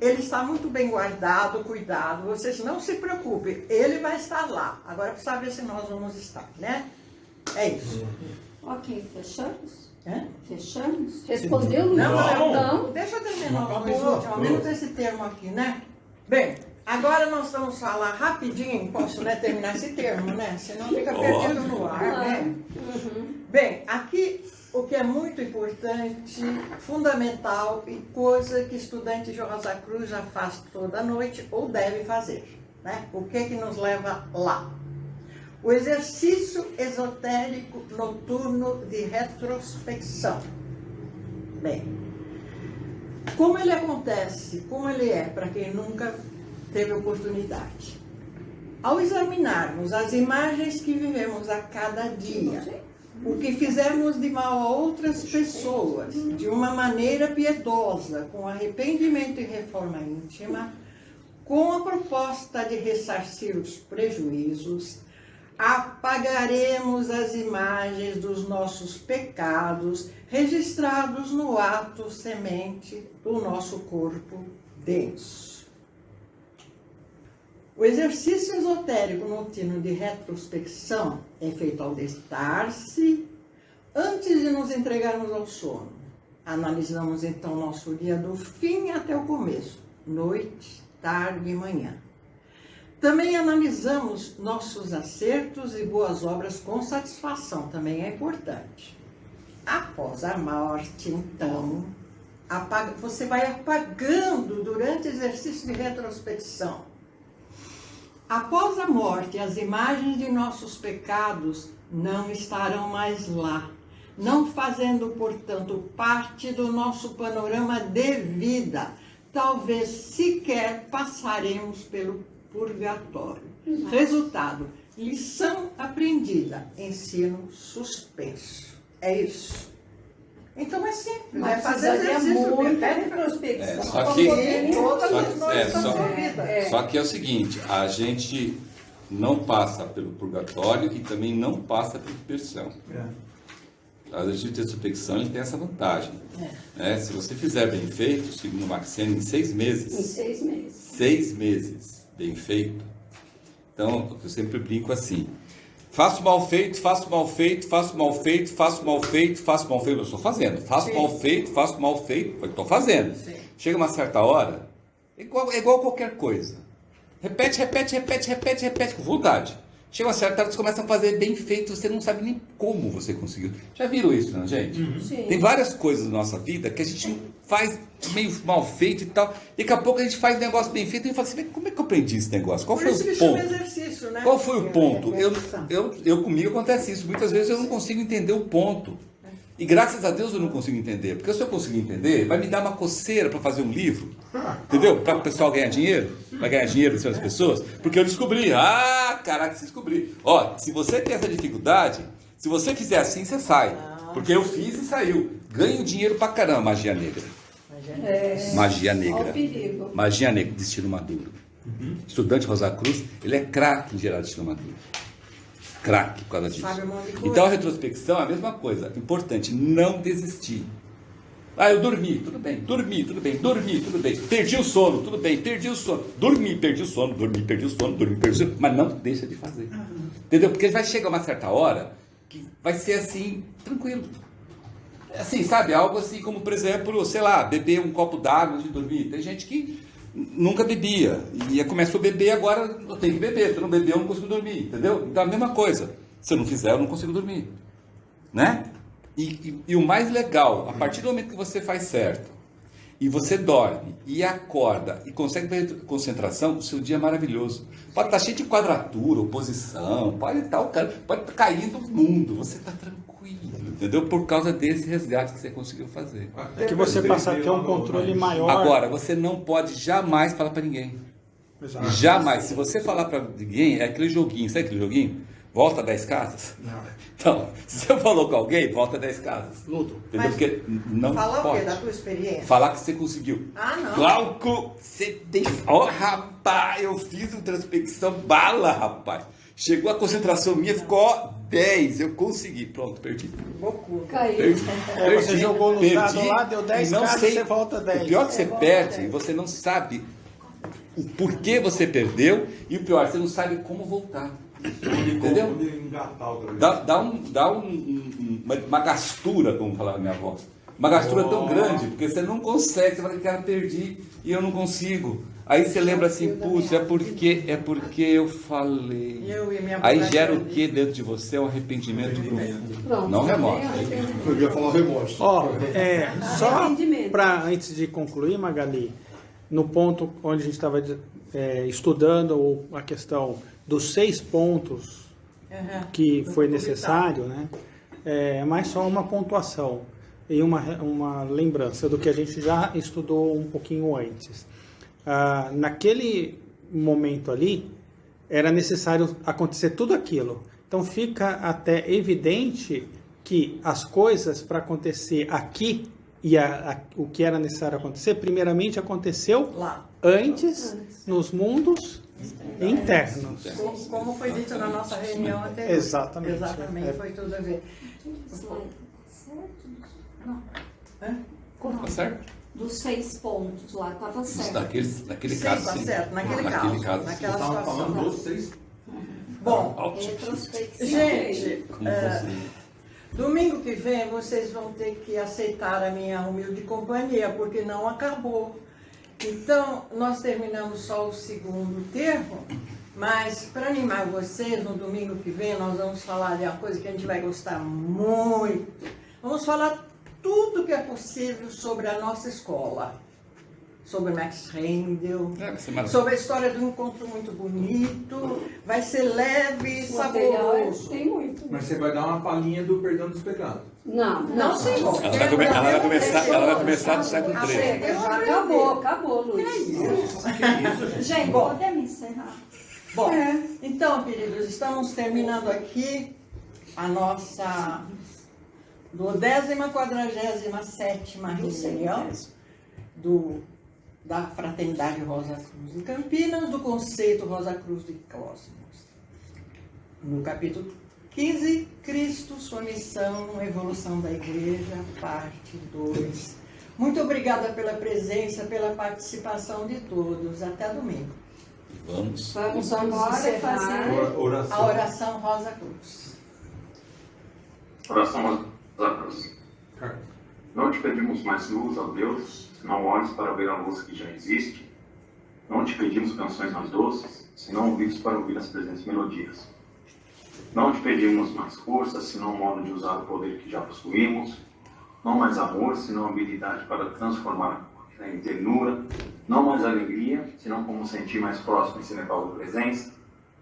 ele está muito bem guardado, cuidado, vocês não se preocupem, ele vai estar lá. Agora precisa ver se nós vamos estar, né? É isso. Ok, fechamos? Fechamos? Respondeu? Não. Deixa eu terminar ao menos esse termo aqui, né? Bem, agora nós vamos falar rapidinho, posso terminar esse termo, né? Senão fica perdido no ar, né? Bem, aqui o que é muito importante, fundamental e coisa que estudante de Rosa Cruz já faz toda noite ou deve fazer, né? O que nos leva lá? O exercício esotérico noturno de retrospecção. Bem, como ele acontece, como ele é, para quem nunca teve oportunidade? Ao examinarmos as imagens que vivemos a cada dia, o que fizemos de mal a outras pessoas, de uma maneira piedosa, com arrependimento e reforma íntima, Com a proposta de ressarcir os prejuízos, apagaremos as imagens dos nossos pecados registrados no ato semente do nosso corpo denso. O exercício esotérico noturno de retrospecção é feito ao deitar-se antes de nos entregarmos ao sono. Analisamos então nosso dia do fim até o começo, noite, tarde e manhã. Também analisamos nossos acertos e boas obras com satisfação, também é importante. Após a morte, então, você vai apagando durante o exercício de retrospecção. Após a morte, as imagens de nossos pecados não estarão mais lá, não fazendo, portanto, parte do nosso panorama de vida. Talvez sequer passaremos pelo purgatório. Resultado, lição aprendida, ensino suspenso. É isso. Então é simples, Mas fazer exercício muita repete retrospecção. Só que é o seguinte, a gente não passa pelo purgatório e também não passa pela dispersão. A exercício de retrospecção ele tem essa vantagem. Se você fizer bem feito, segundo o Maxene, em 6 meses. Em 6 meses. 6 meses bem feito. Então, eu sempre brinco assim. Faço mal feito, faço mal feito, faço mal feito, faço mal feito, faço mal feito. Eu estou fazendo. Faço mal feito, faço mal feito. Eu estou fazendo. Sim. Chega uma certa hora, é igual qualquer coisa. Repete com vontade. Chega uma certa hora, você começa a fazer bem feito, você não sabe nem como você conseguiu. Já viram isso, não, gente? Sim. Tem várias coisas na nossa vida que a gente faz meio mal feito e tal. E daqui a pouco a gente faz um negócio bem feito e fala assim, como é que eu aprendi esse negócio? Qual foi o ponto? Exercício, né? Qual foi o ponto? Eu comigo acontece isso. Muitas vezes eu não consigo entender o ponto. E graças a Deus eu não consigo entender. Porque se eu conseguir entender, vai me dar uma coceira para fazer um livro. Entendeu? Para o pessoal ganhar dinheiro. Vai ganhar dinheiro das pessoas. Porque eu descobri. Caraca, você descobri. Ó, se você tem essa dificuldade, se você fizer assim, você sai. Porque eu fiz e saiu. Ganho dinheiro pra caramba, magia negra. Magia negra. Magia negra, destino maduro. Estudante Rosa Cruz, ele é craque em gerar destino maduro. Craque por causa disso. Então a retrospecção é a mesma coisa. Importante, não desistir. Eu dormi, tudo bem. Dormi, tudo bem. Perdi o sono, tudo bem. Perdi o sono. Dormi, perdi o sono. Mas não deixa de fazer. Entendeu? Porque vai chegar uma certa hora que vai ser assim, tranquilo. Assim, sabe? Algo assim como, por exemplo, sei lá, beber um copo d'água antes de dormir. Tem gente que nunca bebia e começou a beber, agora eu tenho que beber. Se eu não beber, eu não consigo dormir, entendeu? Então a mesma coisa. Se eu não fizer, eu não consigo dormir. Né? E o mais legal, a partir do momento que você faz certo, e você dorme, e acorda, e consegue ter concentração, o seu dia é maravilhoso. Pode estar cheio de quadratura, oposição, pode estar caindo o mundo, você está tranquilo, entendeu? Por causa desse resgate que você conseguiu fazer. É que você passa a ter um controle maior. Agora, você não pode jamais falar para ninguém. Exato. Jamais. Se você falar para ninguém, é aquele joguinho, sabe aquele joguinho? Volta 10 casas? Não. Então, se você falou com alguém, volta 10 casas. Ludo. Entendeu? Porque não falar pode. O quê? Da tua experiência? Falar que você conseguiu. Não. Glauco, você tem... rapaz, eu fiz uma retrospecção bala, rapaz. Chegou a concentração minha, ficou 10. Eu consegui. Pronto, perdi. Caiu. Você jogou no dado lá, deu 10 casas, você volta 10. O pior é que você perde, você não sabe o porquê você perdeu. E o pior, você não sabe como voltar. Entendeu? Dá uma gastura, como falava minha avó. Uma gastura tão grande, porque você não consegue, você fala, cara, perdi e eu não consigo. Aí você lembra assim, puxa, é porque eu falei. Aí gera o que dentro de você? Um arrependimento profundo. Não remorso. Eu ia falar remorso. Só para, antes de concluir, Magali, no ponto onde a gente estava estudando a questão dos 6 pontos que foi necessário, né? Mas só uma pontuação e uma lembrança do que a gente já estudou um pouquinho antes. Naquele momento ali, era necessário acontecer tudo aquilo. Então fica até evidente que as coisas para acontecer aqui E o que era necessário acontecer, primeiramente aconteceu Lá. antes nos mundos internos. Como foi dito na nossa reunião anterior. Exatamente. Exatamente, foi tudo a ver. Não, Tá certo? dos 6 pontos lá, estava certo. Naquele Sim, caso, tá sim. certo, naquele caso, naquela Estavam falando situação. dos 6. Bom, Retrospecção. gente, Como fosse- domingo que vem vocês vão ter que aceitar a minha humilde companhia, porque não acabou. Então, nós terminamos só o segundo termo, mas para animar vocês, no domingo que vem nós vamos falar de uma coisa que a gente vai gostar muito. Vamos falar tudo que é possível sobre a nossa escola. Sobre Max Rendel, vai ser maravilhoso. sobre a história de um encontro muito bonito. Vai ser leve e Material saboroso. tem muito. Mas você vai dar uma palhinha do perdão dos pecados. Não, senhor. Ela vai começar do século Ah, III. chega, Já acabou, Luiz. Gente, Bom. podemos encerrar? Bom, então, queridos, estamos terminando aqui a nossa 247ª reunião da Fraternidade Rosa Cruz de Campinas, do Conceito Rosa Cruz de Cosmos. No capítulo 15, Cristo, sua missão, evolução da Igreja, parte 2. Muito obrigada pela presença, pela participação de todos. Até domingo. Vamos. Vamos agora encerrar fazer a Oração. oração Rosa Cruz. Oração Rosa Cruz. Não te pedimos mais luz, ó Deus, senão olhos para ver a luz que já existe. Não te pedimos canções mais doces, senão ouvidos para ouvir as presentes melodias. Não te pedimos mais força, senão modo de usar o poder que já possuímos. Não mais amor, senão habilidade para transformar em ternura. Não mais alegria, senão como sentir mais próximo esse Nepal da presença,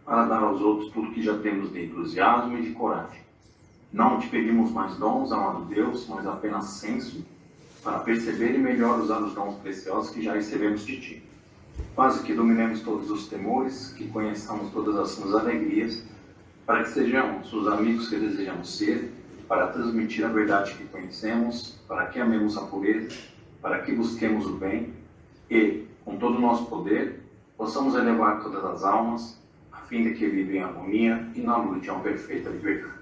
para dar aos outros tudo que já temos de entusiasmo e de coragem. Não te pedimos mais dons, amado Deus, mas apenas senso, para perceber e melhor usar os dons preciosos que já recebemos de Ti. Faz que dominemos todos os temores, que conheçamos todas as suas alegrias, para que sejamos os amigos que desejamos ser, para transmitir a verdade que conhecemos, para que amemos a pureza, para que busquemos o bem e, com todo o nosso poder, possamos elevar todas as almas, a fim de que vivem em harmonia e na luz de uma perfeita liberdade.